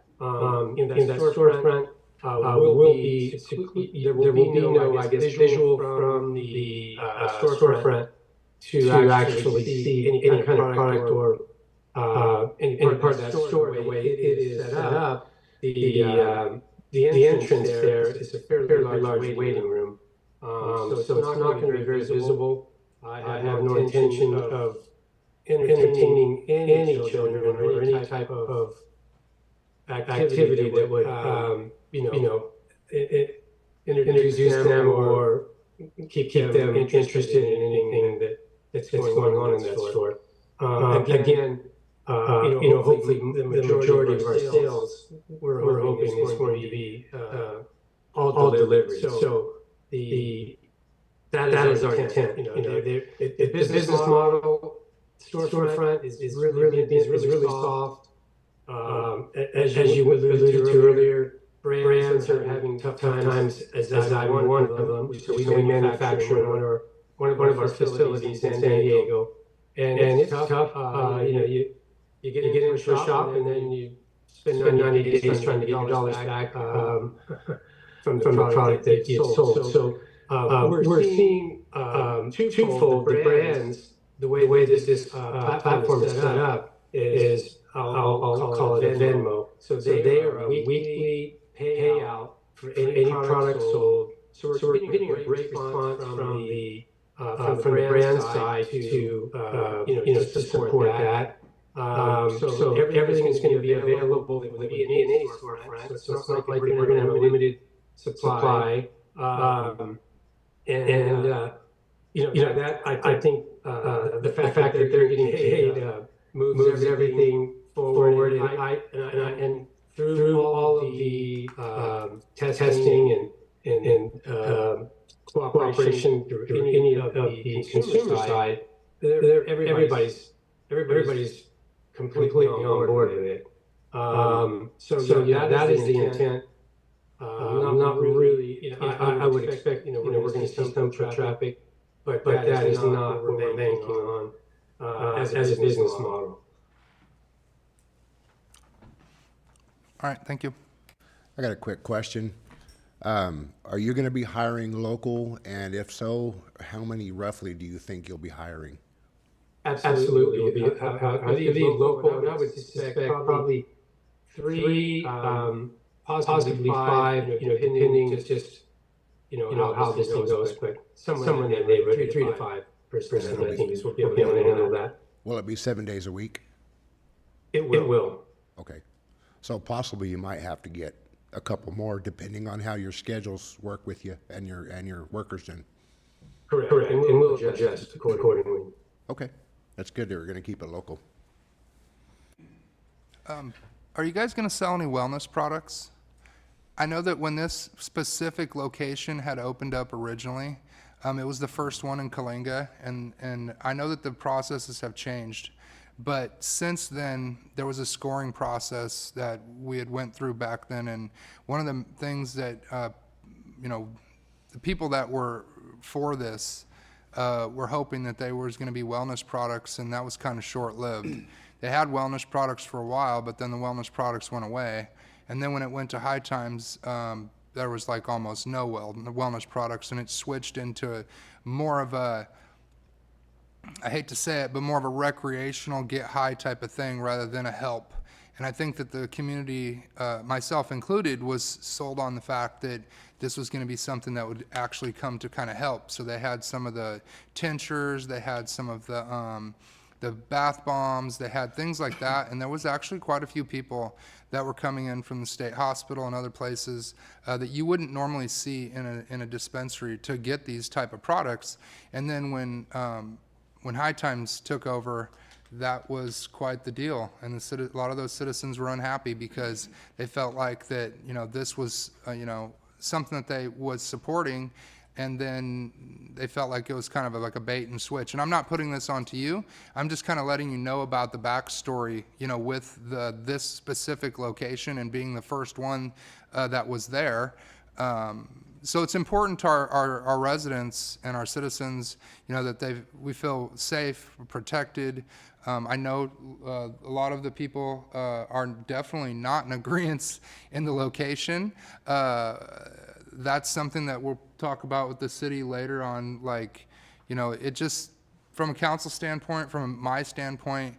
[SPEAKER 9] In that storefront, there will be no, I guess, visual from the storefront to actually see any kind of product or any part of that store. The way it is set up, the entrance there is a fairly large waiting room. So it's not going to be very visible. I have no intention of entertaining any children or any type of activity that would, introduce them or keep them interested in anything that's going on in that store. Again, hopefully the majority of our sales, we're hoping is going to be all delivered. So that is our intent. The business model storefront is really soft. As you alluded to earlier, brands are having tough times, as I'm one of them. So we manufacture in one of our facilities in San Diego, and it's tough. You get into a shop and then you spend 90 days trying to get your dollars back from the product that you sold. So we're seeing twofold. The brands, the way this platform is set up is, I'll call it a Venmo. So they are a weekly payout for any product sold. So we're getting a great response from the brand side to support that. So everything is going to be available that would be in any storefront. So it's not like we're going to have a limited supply. That I think the fact that they're getting paid moves everything forward, and through all of the testing and cooperation through any of the consumer side, everybody's completely on board with it. So that is the intent. Not really. I would expect we're going to see some traffic, but that is not what we're banking on as a business model.
[SPEAKER 1] All right, thank you.
[SPEAKER 3] I got a quick question. Are you going to be hiring local? And if so, how many roughly do you think you'll be hiring?
[SPEAKER 9] Absolutely. It'll be local, and I would suspect probably 3, possibly 5, depending just, how this thing goes, but somewhere in that neighborhood, 3 to 5 person, I think is what we'll be able to handle that.
[SPEAKER 3] Will it be 7 days a week?
[SPEAKER 9] It will.
[SPEAKER 3] Okay. So possibly you might have to get a couple more depending on how your schedules work with you and your workers then.
[SPEAKER 9] Correct. And we'll adjust accordingly.
[SPEAKER 3] Okay. That's good. They're going to keep it local.
[SPEAKER 1] Are you guys going to sell any wellness products? I know that when this specific location had opened up originally, it was the first one in Coalinga, and I know that the processes have changed. But since then, there was a scoring process that we had went through back then, and one of the things that, the people that were for this were hoping that there was going to be wellness products, and that was kind of short-lived. They had wellness products for a while, but then the wellness products went away. And then when it went to High Times, there was like almost no wellness products, and it switched into more of a, I hate to say it, but more of a recreational get high type of thing rather than a help. And I think that the community, myself included, was sold on the fact that this was going to be something that would actually come to kind of help. So they had some of the tinctures, they had some of the bath bombs, they had things like that. And there was actually quite a few people that were coming in from the state hospital and other places that you wouldn't normally see in a dispensary to get these type of products. And then when High Times took over, that was quite the deal, and a lot of those citizens were unhappy because they felt like that this was something that they was supporting, and then they felt like it was kind of like a bait and switch. And I'm not putting this onto you. I'm just kind of letting you know about the backstory, with this specific location and being the first one that was there. So it's important to our residents and our citizens, that we feel safe, protected. I know a lot of the people are definitely not in agreement in the location. That's something that we'll talk about with the city later on. It just, from a council standpoint, from my standpoint,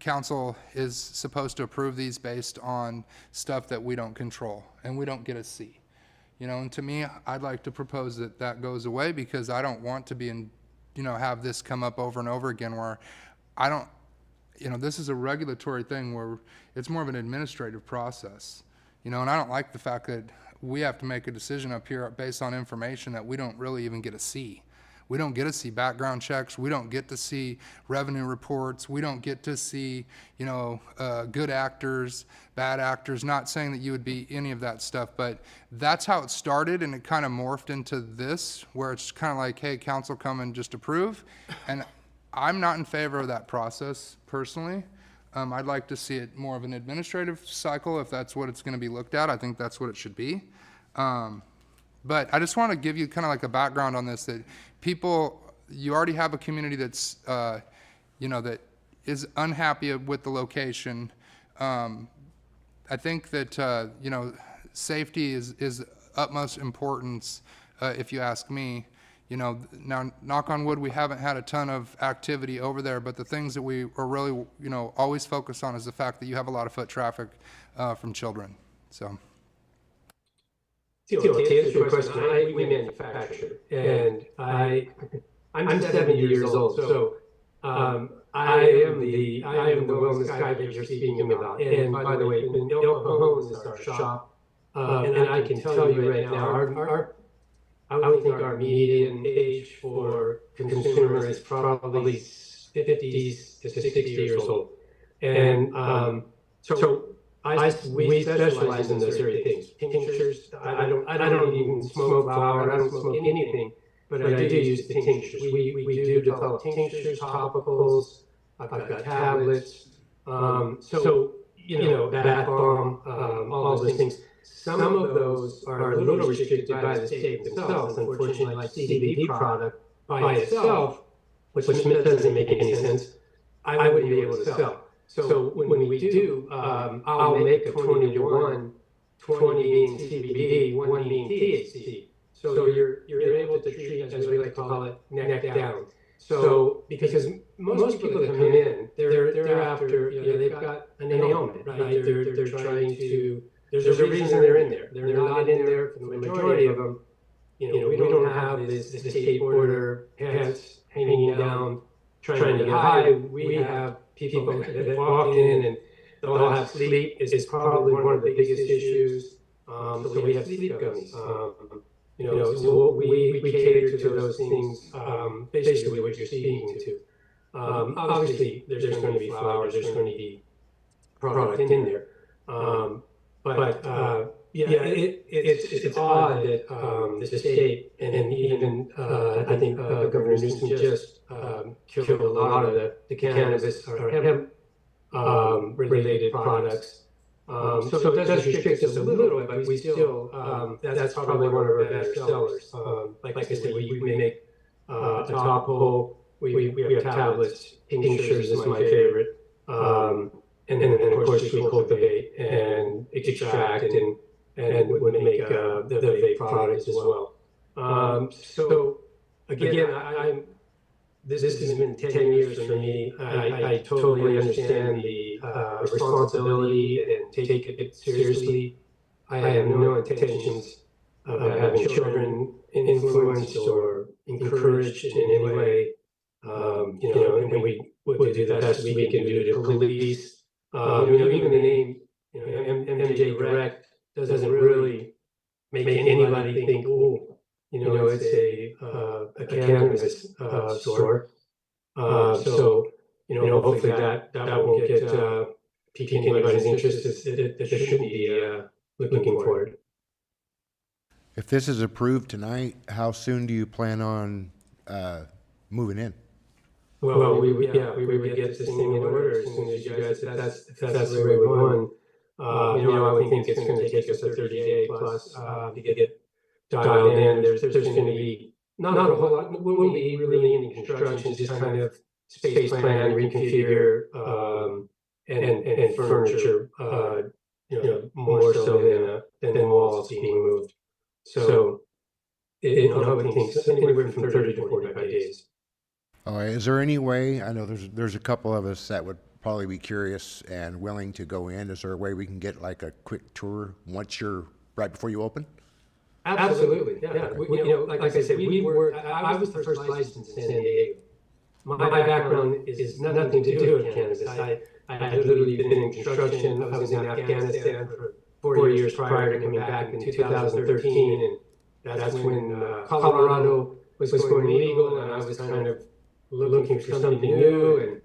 [SPEAKER 1] council is supposed to approve these based on stuff that we don't control and we don't get to see. And to me, I'd like to propose that goes away, because I don't want to be have this come up over and over again where you know, this is a regulatory thing where it's more of an administrative process, you know, and I don't like the fact that we have to make a decision up here based on information that we don't really even get to see. We don't get to see background checks. We don't get to see revenue reports. We don't get to see, you know, good actors, bad actors. Not saying that you would be any of that stuff, but that's how it started, and it kind of morphed into this, where it's kind of like, hey, council, come and just approve. And I'm not in favor of that process personally. I'd like to see it more of an administrative cycle if that's what it's going to be looked at. I think that's what it should be. But I just want to give you kind of like a background on this, that people, you already have a community that's, you know, that is unhappy with the location. I think that, you know, safety is utmost importance, if you ask me. You know, now, knock on wood, we haven't had a ton of activity over there, but the things that we are really, you know, always focused on is the fact that you have a lot of foot traffic from children, so.
[SPEAKER 9] To answer your question, we manufacture, and I'm 70 years old, so I am the wellness guy that you're speaking about. And by the way, El Cajon is our shop, and I can tell you right now, I would think our median age for consumer is probably 50s to 60 years old. And we specialize in those very things. Tinctures, I don't even smoke flower, I don't smoke anything, but I do use the tinctures. We do develop tinctures, topicals, I've got tablets, so, you know, bath bomb, all those things. Some of those are a little restricted by the state themselves. Unfortunately, like CBD product by itself, which doesn't make any sense, I wouldn't be able to sell. So when we do, I'll make a 20 to 1, 20 being CBD, 1 being THC. So you're able to treat, as we like to call it, neck down. So because most people that come in, they're after, you know, they've got an ailment, right? They're trying to. There's a reason they're in there. They're not in there for the majority of them. You know, we don't have this skateboarder pants hanging down, trying to get high. We have people that walk in and they'll have sleep. It's probably one of the biggest issues. So we have sleep gummies. You know, so we cater to those things. Basically, what you're speaking to. Obviously, there's going to be flowers. There's going to be product in there. But it's odd that the state and even I think Governor Newsom just killed a lot of the cannabis or hemp related products. So it does restrict us a little bit, but we still that's probably one of our better sellers. Like I said, we make a topical. We have tablets. Tinctures is my favorite. And then of course we cultivate and extract and would make the vape products as well. So again, this has been 10 years for me. I totally understand the responsibility and take it seriously. I have no intentions of having children influenced or encouraged in any way. You know, and we would do the best we can do to police. You know, even the name, you know, MJ Direct doesn't really make anybody think, oh, you know, it's a cannabis store. So, you know, hopefully that won't get pique anybody's interest that shouldn't be looking for it.
[SPEAKER 3] If this is approved tonight, how soon do you plan on moving in?
[SPEAKER 9] Well, we would get this thing in order as soon as you guys, if that's the way we're going. You know, I would think it's going to take us a 30-day plus to get it dialed in. There's going to be not a whole lot. Won't be really any construction, just kind of space plan, reconfigure, and furniture. You know, more so than walls being moved. So, I would think anywhere from 30 to 45 days.
[SPEAKER 3] All right, is there any way, I know there's a couple of us that would probably be curious and willing to go in. Is there a way we can get like a quick tour right before you open?
[SPEAKER 9] Absolutely, yeah. You know, like I said, I was the first licensed in San Diego. my background is nothing to do with cannabis. I had literally been in construction. I was in Afghanistan for 4 years prior to coming back in 2013, and that's when Colorado was going legal, and I was kind of looking for something new,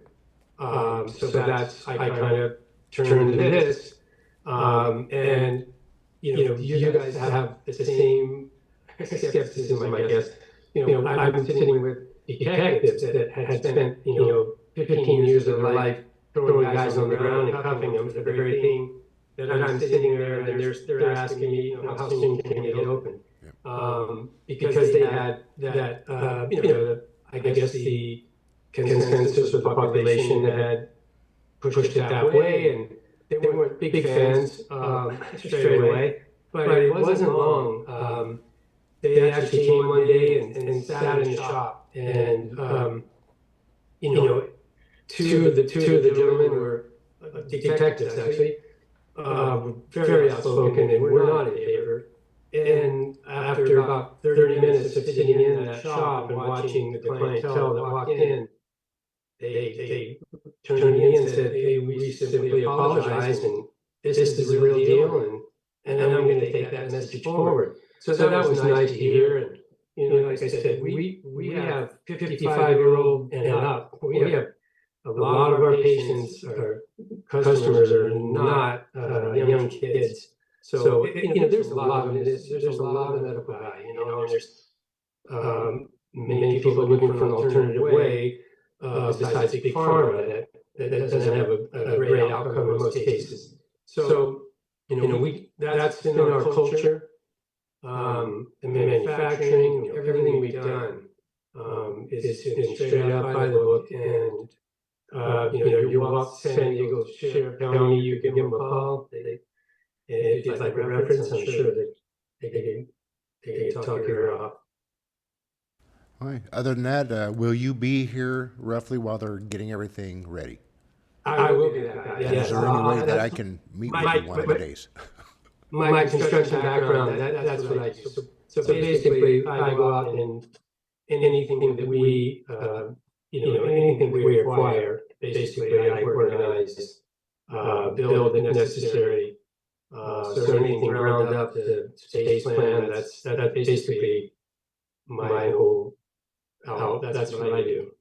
[SPEAKER 9] and so that's I kind of turned to this, and you guys have the same skepticism, I guess. I've been sitting with detectives that had spent 15 years of their life throwing guys on the ground and cuffing them for the very thing that I'm sitting there, and they're asking me, how soon can you get open? Because they had that, I guess the consensus of the population that had pushed it that way, and they weren't big fans straight away, but it wasn't long. They actually came one day and sat in the shop, and two of the gentlemen were detectives actually, very outspoken and were not in favor. And after about 30 minutes of sitting in that shop and watching the clientele that walked in, they turned to me and said, "Hey, we simply apologize, and this is the real deal, and I'm going to take that message forward." So that was nice to hear. And like I said, we have 55-year-old and up. We have a lot of our patients, our customers are not young kids. So there's a lot of this. There's a lot of medical value, and there's many people looking for an alternative way besides big pharma that doesn't have a great outcome in most cases. So that's been our culture. The manufacturing, everything we've done is been straight up by the book. And you walk to San Diego Sheriff County, you give them a call. If you'd like a reference, I'm sure that they can talk your ear off.
[SPEAKER 3] All right. Other than that, will you be here roughly while they're getting everything ready?
[SPEAKER 9] I will be that guy. Yes.
[SPEAKER 3] Is there any way that I can meet with you one of the days?
[SPEAKER 9] My construction background, that's what I do. So basically, I go out and anything that we, anything we acquire, basically I organize, build the necessary. So anything ground up, the space plan, that's basically my whole, that's what I do.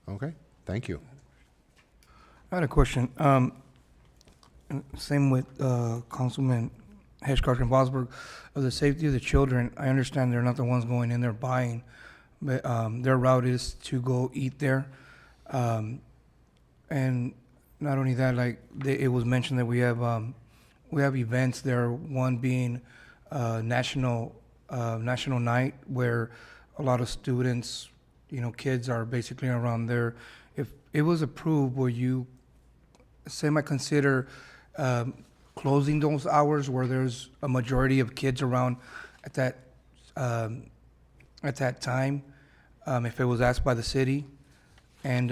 [SPEAKER 3] Okay, thank you.
[SPEAKER 10] I had a question. Same with Councilman Hedgecock and Bosberg. Of the safety of the children, I understand they're not the ones going in there buying, but their route is to go eat there. And not only that, like it was mentioned that we have events there. One being national night, where a lot of students, kids are basically around there. If it was approved, will you semi-consider closing those hours where there's a majority of kids around at that time, if it was asked by the city? And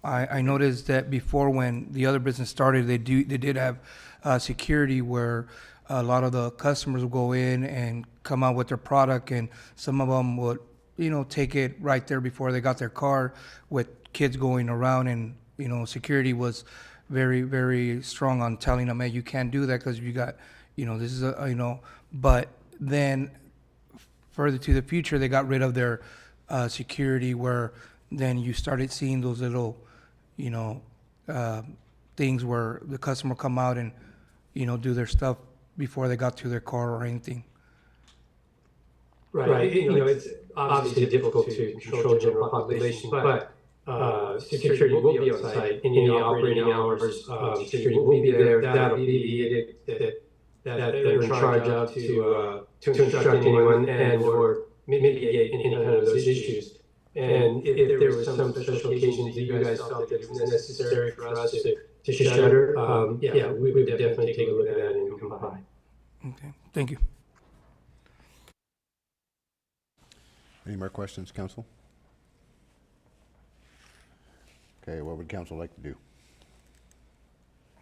[SPEAKER 10] I noticed that before, when the other business started, they did have security where a lot of the customers would go in and come out with their product, and some of them would take it right there before they got their car, with kids going around, and security was very, very strong on telling them, hey, you can't do that because you got, this is but then further to the future, they got rid of their security, where then you started seeing those little, things where the customer come out and, do their stuff before they got to their car or anything.
[SPEAKER 9] Right. It's obviously difficult to control general population, but security will be on site in any operating hours. Security will be there. That'll be that they're in charge of to instruct anyone and or mitigate any kind of those issues. And if there was some special occasions that you guys felt that it was necessary for us to shutter, we would definitely take a look at that and come by.
[SPEAKER 10] Okay, thank you.
[SPEAKER 3] Any more questions, council? Okay, what would council like to do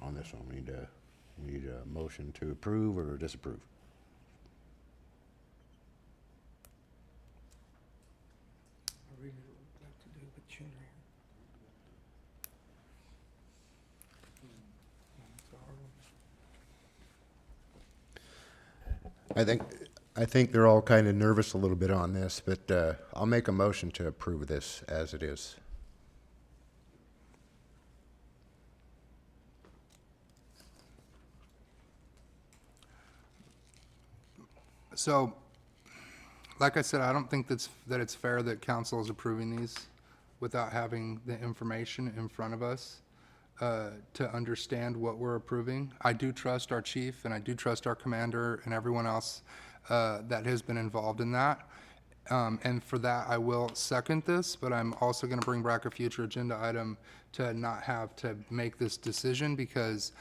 [SPEAKER 3] on this one? We need a motion to approve or disapprove.
[SPEAKER 10] I really would like to do it with children here.
[SPEAKER 3] I think they're all kind of nervous a little bit on this, but I'll make a motion to approve this as it is.
[SPEAKER 1] So, like I said, I don't think that it's fair that council is approving these without having the information in front of us to understand what we're approving. I do trust our chief, and I do trust our commander and everyone else that has been involved in that. And for that, I will second this, but I'm also going to bring back a future agenda item to not have to make this decision because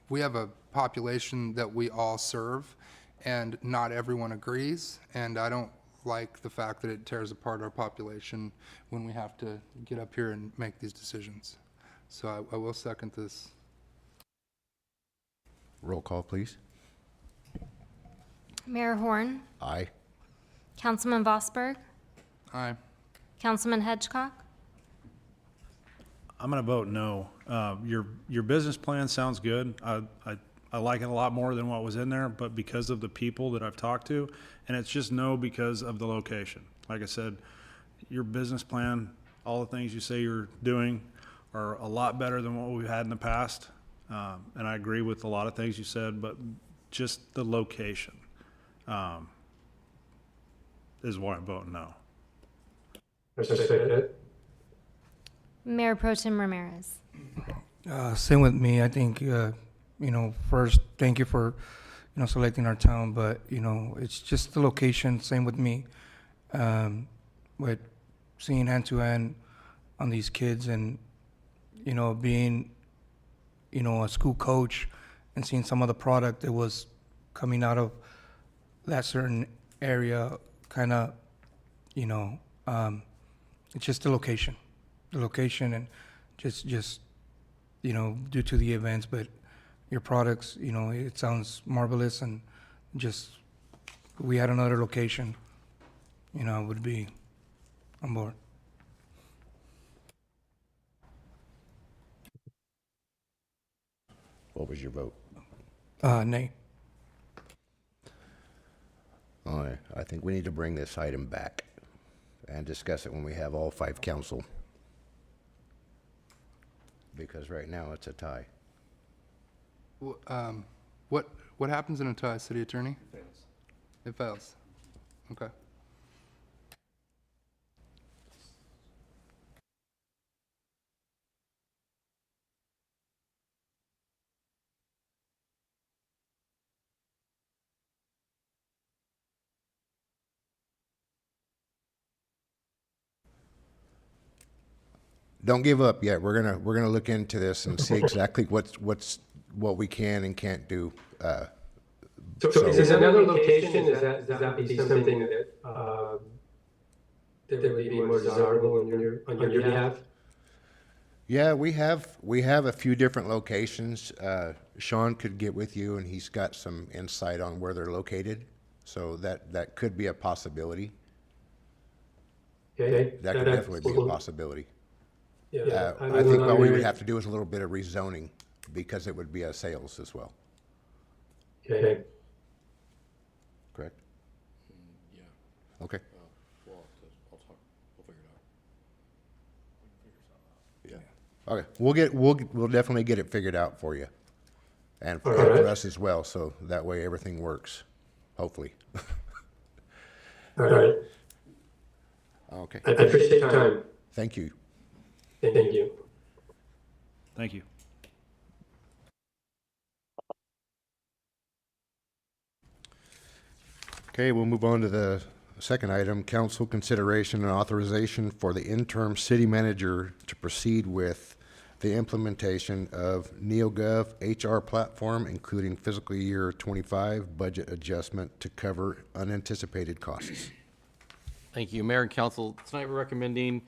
[SPEAKER 1] we have a population that we all serve, and not everyone agrees, and I don't like the fact that it tears apart our population when we have to get up here and make these decisions. So I will second this.
[SPEAKER 3] Roll call, please.
[SPEAKER 6] Mayor Horn,
[SPEAKER 3] Aye.
[SPEAKER 6] Councilman Vosberg,
[SPEAKER 1] Aye.
[SPEAKER 6] Councilman Hedgecock,
[SPEAKER 5] I'm gonna vote no. Your business plan sounds good. I like it a lot more than what was in there, but because of the people that I've talked to, and it's just no because of the location. Like I said, your business plan, all the things you say you're doing are a lot better than what we've had in the past. And I agree with a lot of things you said, but just the location is why I'm voting no.
[SPEAKER 9] I second it.
[SPEAKER 6] Mayor Pro Tem Ramirez.
[SPEAKER 10] Same with me. I think, first, thank you for, selecting our town, but, it's just the location. Same with me. With seeing hand to hand on these kids and, being, a school coach and seeing some of the product that was coming out of that certain area, kind of, it's just the location. The location and just due to the events, but your products, it sounds marvelous, and just we had another location, would be on board.
[SPEAKER 3] What was your vote?
[SPEAKER 10] Nay.
[SPEAKER 3] All right, I think we need to bring this item back and discuss it when we have all 5 council. Because right now it's a tie.
[SPEAKER 1] What happens in a tie, city attorney? It fails. It fails. Okay.
[SPEAKER 3] Don't give up yet. We're gonna look into this and see exactly what we can and can't do.
[SPEAKER 9] So is there another location? Does that be something that that would be more desirable on your behalf?
[SPEAKER 3] Yeah, we have a few different locations. Sean could get with you, and he's got some insight on where they're located. So that could be a possibility.
[SPEAKER 9] Okay.
[SPEAKER 3] That could definitely be a possibility.
[SPEAKER 9] Yeah.
[SPEAKER 3] I think what we would have to do is a little bit of rezoning because it would be a sales as well.
[SPEAKER 9] Okay.
[SPEAKER 3] Correct?
[SPEAKER 4] Yeah.
[SPEAKER 3] Okay.
[SPEAKER 4] I'll figure it out.
[SPEAKER 3] Yeah. Okay. We'll definitely get it figured out for you, and for,
[SPEAKER 9] All right.
[SPEAKER 3] for us as well. So that way everything works. Hopefully.
[SPEAKER 9] All right.
[SPEAKER 3] Okay.
[SPEAKER 9] I appreciate your time.
[SPEAKER 3] Thank you.
[SPEAKER 9] Thank you.
[SPEAKER 5] Thank you.
[SPEAKER 3] Okay, we'll move on to the second item, council consideration and authorization for the interim city manager to proceed with the implementation of NeoGov HR platform, including fiscal year 25 budget adjustment to cover unanticipated costs.
[SPEAKER 4] Thank you, Mayor and Council. Tonight we're recommending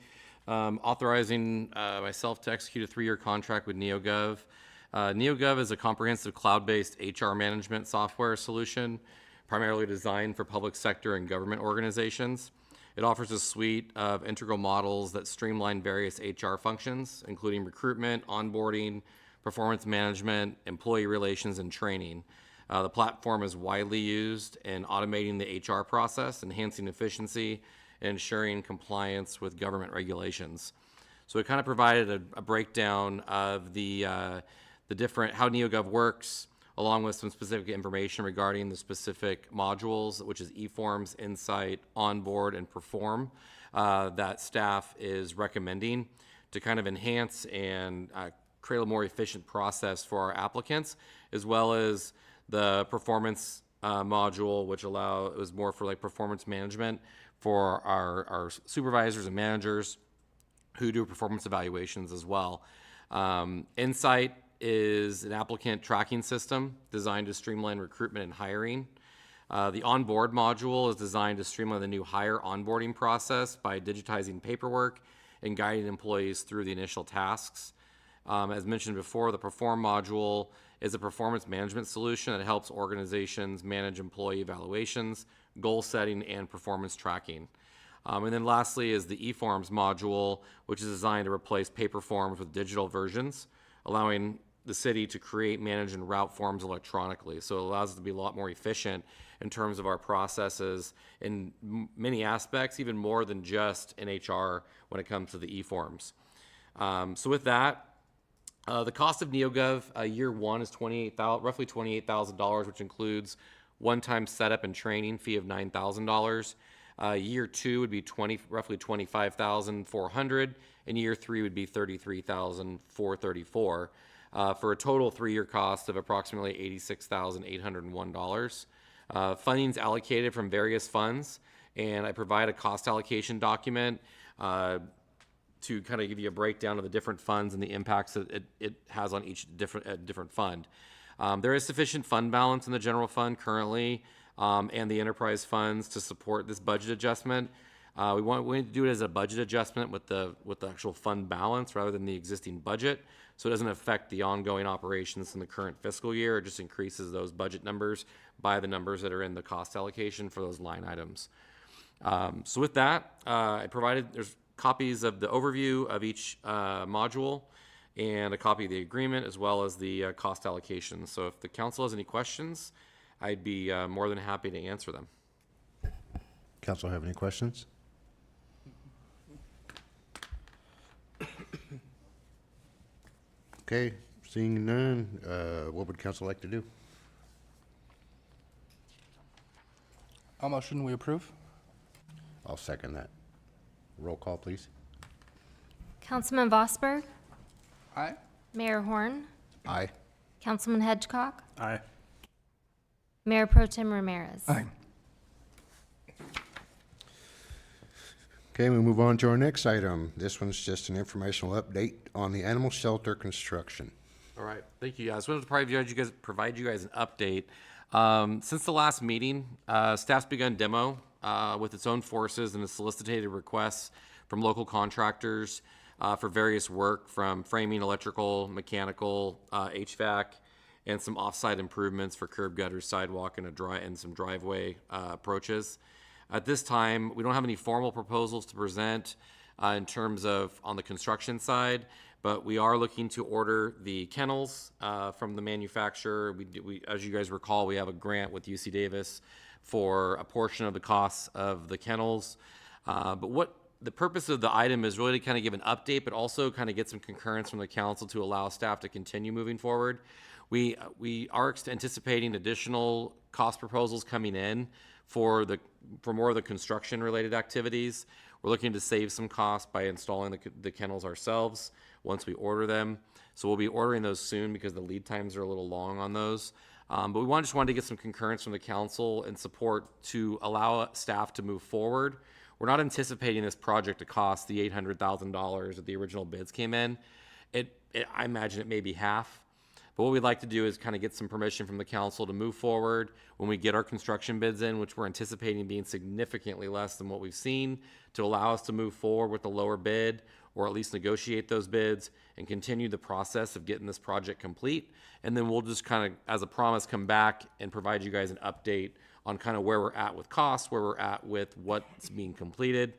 [SPEAKER 4] authorizing myself to execute a 3-year contract with NeoGov. NeoGov is a comprehensive cloud-based HR management software solution, primarily designed for public sector and government organizations. It offers a suite of integral models that streamline various HR functions, including recruitment, onboarding, performance management, employee relations, and training. The platform is widely used in automating the HR process, enhancing efficiency, and ensuring compliance with government regulations. So it kind of provided a breakdown of the different, how NeoGov works, along with some specific information regarding the specific modules, which is eForms, Insight, Onboard, and Perform, that staff is recommending to kind of enhance and create a more efficient process for our applicants, as well as the performance module, which it was more for like performance management for our supervisors and managers who do performance evaluations as well. Insight is an applicant tracking system designed to streamline recruitment and hiring. The onboard module is designed to streamline the new hire onboarding process by digitizing paperwork and guiding employees through the initial tasks. As mentioned before, the Perform module is a performance management solution that helps organizations manage employee evaluations, goal setting, and performance tracking. And then lastly is the eForms module, which is designed to replace paper forms with digital versions, allowing the city to create, manage, and route forms electronically. So it allows us to be a lot more efficient in terms of our processes in many aspects, even more than just in HR when it comes to the eForms. So with that, the cost of NeoGov year one is roughly $28,000, which includes one-time setup and training fee of $9,000. Year two would be roughly $25,400, and year three would be $33,434, for a total 3-year cost of approximately $86,801. Funding's allocated from various funds, and I provide a cost allocation document to kind of give you a breakdown of the different funds and the impacts that it has on each different fund. There is sufficient fund balance in the general fund currently, and the enterprise funds to support this budget adjustment. We want to do it as a budget adjustment with the actual fund balance rather than the existing budget, so it doesn't affect the ongoing operations in the current fiscal year. It just increases those budget numbers by the numbers that are in the cost allocation for those line items. So with that, there's copies of the overview of each module and a copy of the agreement, as well as the cost allocation. So if the council has any questions, I'd be more than happy to answer them.
[SPEAKER 3] Council have any questions? Okay, seeing none, what would council like to do?
[SPEAKER 1] I'll motion we approve.
[SPEAKER 3] I'll second that. Roll call, please.
[SPEAKER 6] Councilman Vosberg,
[SPEAKER 1] Aye.
[SPEAKER 6] Mayor Horn,
[SPEAKER 3] Aye.
[SPEAKER 6] Councilman Hedgecock,
[SPEAKER 5] Aye.
[SPEAKER 6] Mayor Pro Tem Ramirez.
[SPEAKER 10] Aye.
[SPEAKER 3] Okay, we move on to our next item. This one's just an informational update on the animal shelter construction.
[SPEAKER 4] All right, thank you guys. I wanted to provide you guys an update. Since the last meeting, staff's begun demo with its own forces and has solicited requests from local contractors for various work from framing, electrical, mechanical, HVAC, and some off-site improvements for curb gutters, sidewalk, and some driveway approaches. At this time, we don't have any formal proposals to present in terms of on the construction side, but we are looking to order the kennels from the manufacturer. As you guys recall, we have a grant with UC Davis for a portion of the costs of the kennels. But what the purpose of the item is really to kind of give an update, but also kind of get some concurrence from the council to allow staff to continue moving forward. We are anticipating additional cost proposals coming in for more of the construction related activities. We're looking to save some costs by installing the kennels ourselves once we order them. So we'll be ordering those soon because the lead times are a little long on those. But we just wanted to get some concurrence from the council and support to allow staff to move forward. We're not anticipating this project to cost the $800,000 that the original bids came in. I imagine it may be half. But what we'd like to do is kind of get some permission from the council to move forward when we get our construction bids in, which we're anticipating being significantly less than what we've seen, to allow us to move forward with the lower bid, or at least negotiate those bids and continue the process of getting this project complete. And then we'll just kind of, as a promise, come back and provide you guys an update on kind of where we're at with costs, where we're at with what's being completed.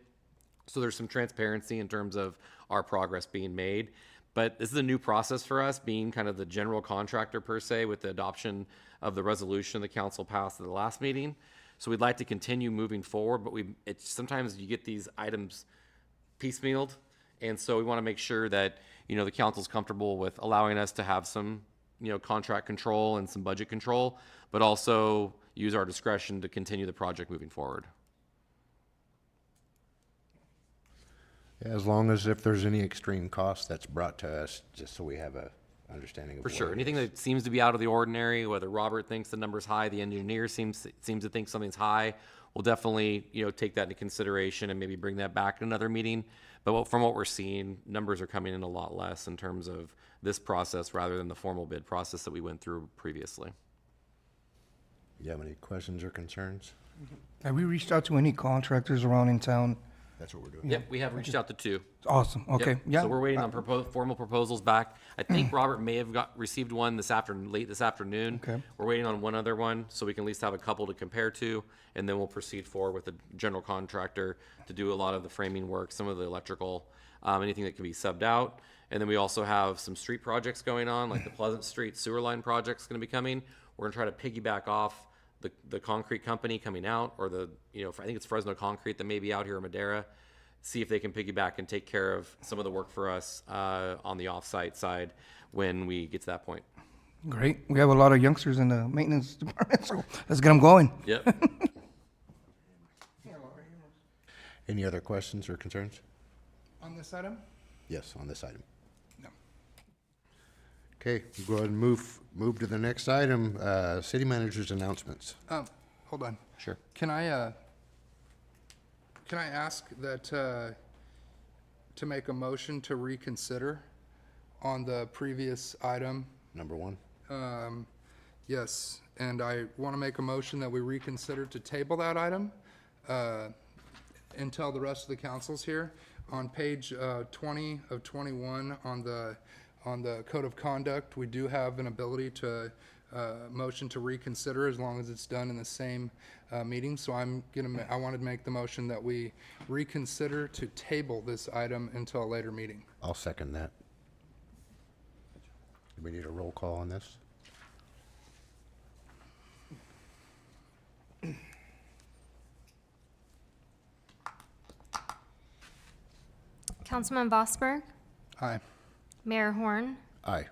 [SPEAKER 4] So there's some transparency in terms of our progress being made. But this is a new process for us, being kind of the general contractor per se, with the adoption of the resolution the council passed at the last meeting. So we'd like to continue moving forward, but sometimes you get these items piecemealed. And so we want to make sure that, the council's comfortable with allowing us to have some, contract control and some budget control, but also use our discretion to continue the project moving forward.
[SPEAKER 3] As long as if there's any extreme cost that's brought to us, just so we have a understanding of
[SPEAKER 4] For
[SPEAKER 3] what
[SPEAKER 4] sure.
[SPEAKER 3] it
[SPEAKER 4] Anything
[SPEAKER 3] is.
[SPEAKER 4] that seems to be out of the ordinary, whether Robert thinks the number's high, the engineer seems to think something's high, we'll definitely, take that into consideration and maybe bring that back in another meeting. But from what we're seeing, numbers are coming in a lot less in terms of this process rather than the formal bid process that we went through previously.
[SPEAKER 3] You have any questions or concerns?
[SPEAKER 10] Have we reached out to any contractors around in town?
[SPEAKER 3] That's what we're doing.
[SPEAKER 4] Yep, we have reached out to 2.
[SPEAKER 10] Awesome, okay,
[SPEAKER 4] Yep.
[SPEAKER 10] yeah.
[SPEAKER 4] So we're waiting on formal proposals back. I think Robert may have received one late this afternoon.
[SPEAKER 10] Okay.
[SPEAKER 4] We're waiting on one other one, so we can at least have a couple to compare to, and then we'll proceed forward with the general contractor to do a lot of the framing work, some of the electrical, anything that can be subbed out. And then we also have some street projects going on, like the Pleasant Street sewer line project's gonna be coming. We're gonna try to piggyback off the concrete company coming out, or I think it's Fresno Concrete that may be out here in Madera. See if they can piggyback and take care of some of the work for us on the off-site side when we get to that point.
[SPEAKER 10] Great, we have a lot of youngsters in the maintenance department, so let's get them going.
[SPEAKER 4] Yep.
[SPEAKER 3] Any other questions or concerns?
[SPEAKER 1] On this item?
[SPEAKER 3] Yes, on this item.
[SPEAKER 1] No.
[SPEAKER 3] Okay, we'll go ahead and move to the next item, city manager's announcements.
[SPEAKER 1] Hold on.
[SPEAKER 4] Sure.
[SPEAKER 1] Can I ask that, to make a motion to reconsider on the previous item?
[SPEAKER 3] Number 1.
[SPEAKER 1] Yes, and I want to make a motion that we reconsider to table that item until the rest of the council's here. On page 20 of 21 on the code of conduct, we do have an ability to motion to reconsider as long as it's done in the same meeting. So I wanted to make the motion that we reconsider to table this item until a later meeting.
[SPEAKER 3] I'll second that. Do we need a roll call on this?
[SPEAKER 6] Councilman Vosberg,
[SPEAKER 1] Aye.
[SPEAKER 6] Mayor Horn,
[SPEAKER 3] Aye.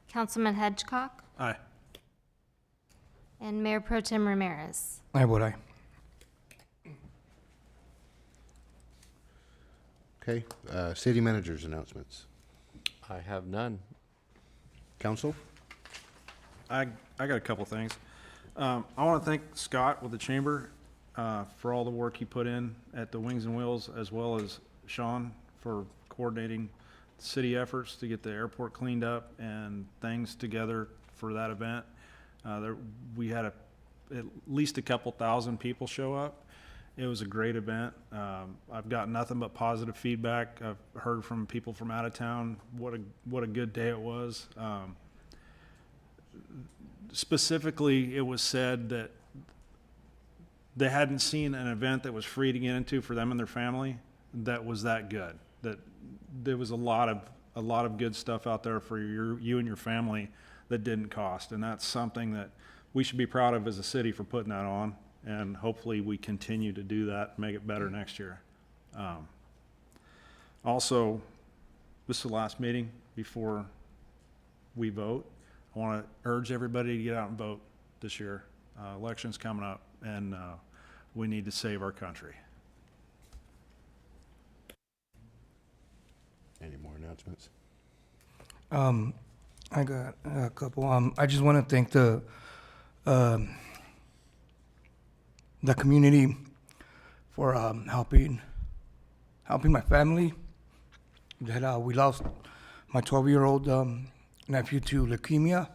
[SPEAKER 6] Councilman Hedgecock,
[SPEAKER 5] Aye.
[SPEAKER 6] and Mayor Pro Tem Ramirez.
[SPEAKER 10] I would, aye.
[SPEAKER 3] Okay, city manager's announcements.
[SPEAKER 4] I have none.
[SPEAKER 3] Council?
[SPEAKER 5] I got a couple things. I want to thank Scott with the chamber for all the work he put in at the Wings and Wheels, as well as Sean for coordinating city efforts to get the airport cleaned up and things together for that event. We had at least a couple thousand people show up. It was a great event. I've got nothing but positive feedback. I've heard from people from out of town what a good day it was. Specifically, it was said that they hadn't seen an event that was free to get into for them and their family that was that good. That there was a lot of good stuff out there for you and your family that didn't cost, and that's something that we should be proud of as a city for putting that on. And hopefully we continue to do that, make it better next year. Also, this is the last meeting before we vote. I want to urge everybody to get out and vote this year. Election's coming up, and we need to save our country.
[SPEAKER 3] Any more announcements?
[SPEAKER 10] I got a couple. I just want to thank the community for helping my family. That we lost my 12-year-old nephew to leukemia,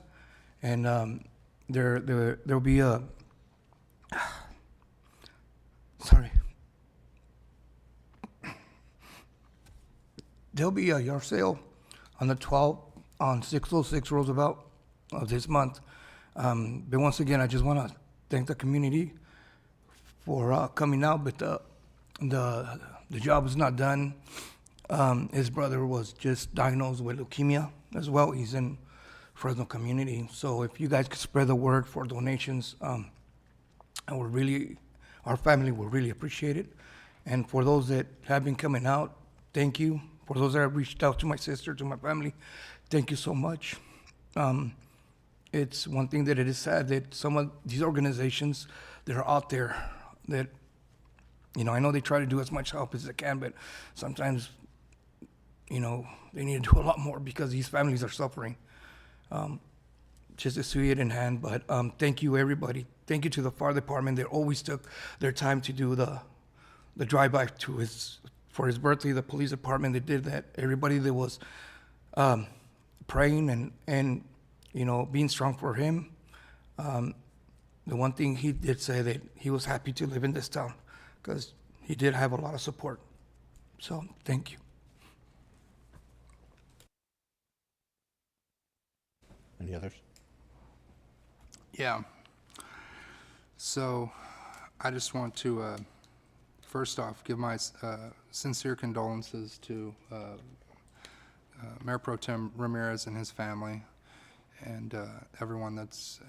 [SPEAKER 10] and there'll be a there'll be a yard sale on the 12th on 606 Roosevelt of this month. But once again, I just want to thank the community for coming out, but the job is not done. His brother was just diagnosed with leukemia as well. He's in Fresno community. So if you guys could spread the word for donations, our family will really appreciate it. And for those that have been coming out, thank you. For those that have reached out to my sister, to my family, thank you so much. It's one thing that it is sad that some of these organizations that are out there that, I know they try to do as much help as they can, but sometimes, they need to do a lot more because these families are suffering. Just to see it in hand, but thank you, everybody. Thank you to the fire department. They always took their time to do the drive-by for his birthday. The police department, they did that. Everybody that was praying and being strong for him. The one thing he did say that he was happy to live in this town because he did have a lot of support. So thank you.
[SPEAKER 3] Any others?
[SPEAKER 1] Yeah. So I just want to, first off, give my sincere condolences to Mayor Pro Tem Ramirez and his family and everyone that's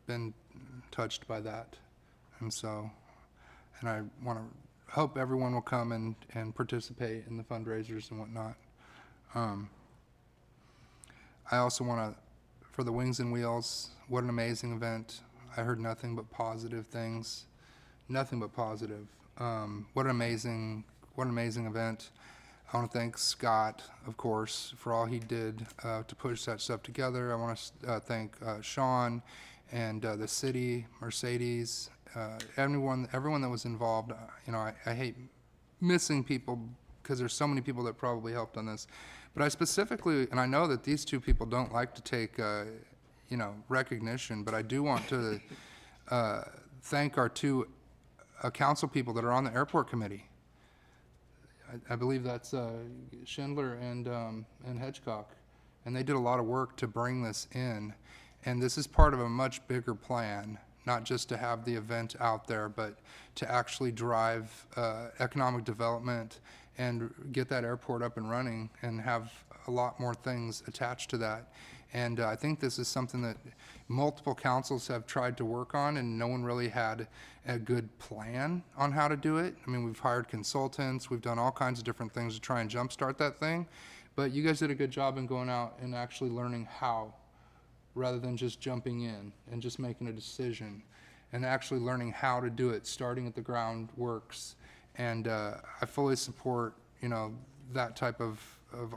[SPEAKER 1] been touched by that. And I want to hope everyone will come and participate in the fundraisers and whatnot. I also want to, for the Wings and Wheels, what an amazing event. I heard nothing but positive things, nothing but positive. What an amazing event. I want to thank Scott, of course, for all he did to push that stuff together. I want to thank Sean and the city, Mercedes, everyone that was involved. I hate missing people because there's so many people that probably helped on this. But I specifically, and I know that these two people don't like to take, recognition, but I do want to thank our two council people that are on the airport committee. I believe that's Schindler and Hedgecock, and they did a lot of work to bring this in. And this is part of a much bigger plan, not just to have the event out there, but to actually drive economic development and get that airport up and running and have a lot more things attached to that. And I think this is something that multiple councils have tried to work on, and no one really had a good plan on how to do it. I mean, we've hired consultants, we've done all kinds of different things to try and jumpstart that thing, but you guys did a good job in going out and actually learning how, rather than just jumping in and just making a decision, and actually learning how to do it, starting at the groundworks. And I fully support, that type of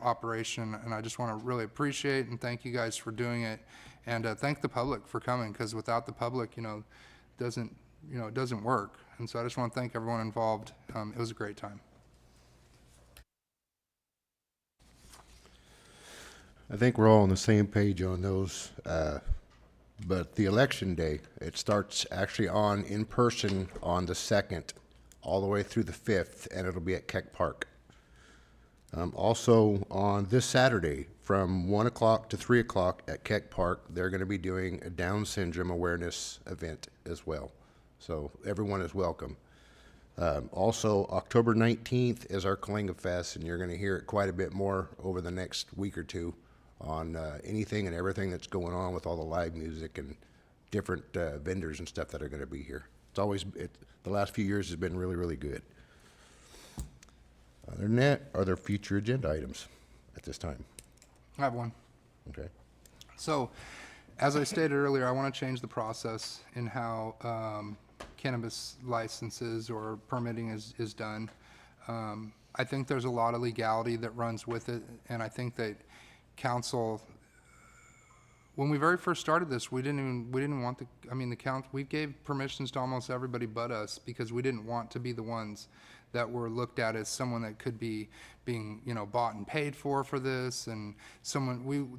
[SPEAKER 1] operation, and I just want to really appreciate and thank you guys for doing it, and thank the public for coming, because without the public, it doesn't work. And so I just want to thank everyone involved. It was a great time.
[SPEAKER 3] I think we're all on the same page on those, but the election day, it starts actually in person on the 2nd, all the way through the 5th, and it'll be at Keck Park. Also, on this Saturday, from 1 o'clock to 3 o'clock at Keck Park, they're going to be doing a Down syndrome awareness event as well. So everyone is welcome. Also, October 19th is our Kalinga Fest, and you're going to hear it quite a bit more over the next week or two on anything and everything that's going on with all the live music and different vendors and stuff that are going to be here. The last few years has been really, really good. Other than that, are there future agenda items at this time?
[SPEAKER 1] I have one.
[SPEAKER 3] Okay.
[SPEAKER 1] So, as I stated earlier, I want to change the process in how cannabis licenses or permitting is done. I think there's a lot of legality that runs with it, and I think that council, when we very first started this, we didn't want we gave permissions to almost everybody but us, because we didn't want to be the ones that were looked at as someone that could be being, bought and paid for this, and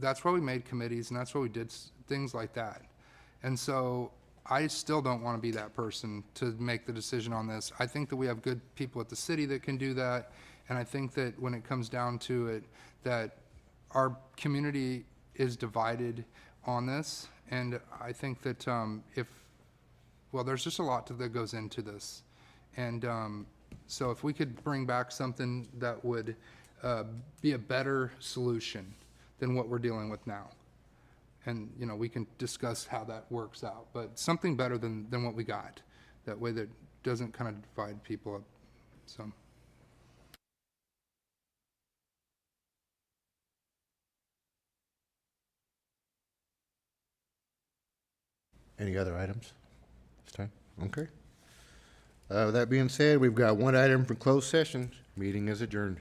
[SPEAKER 1] that's why we made committees, and that's why we did things like that. And so I still don't want to be that person to make the decision on this. I think that we have good people at the city that can do that, and I think that when it comes down to it, that our community is divided on this, and I think that there's just a lot that goes into this, and So if we could bring back something that would be a better solution than what we're dealing with now. And, you know, we can discuss how that works out, but something better than what we got. That way that doesn't kind of divide people up, so.
[SPEAKER 3] Any other items this time? Okay. With that being said, we've got one item for closed session. Meeting is adjourned.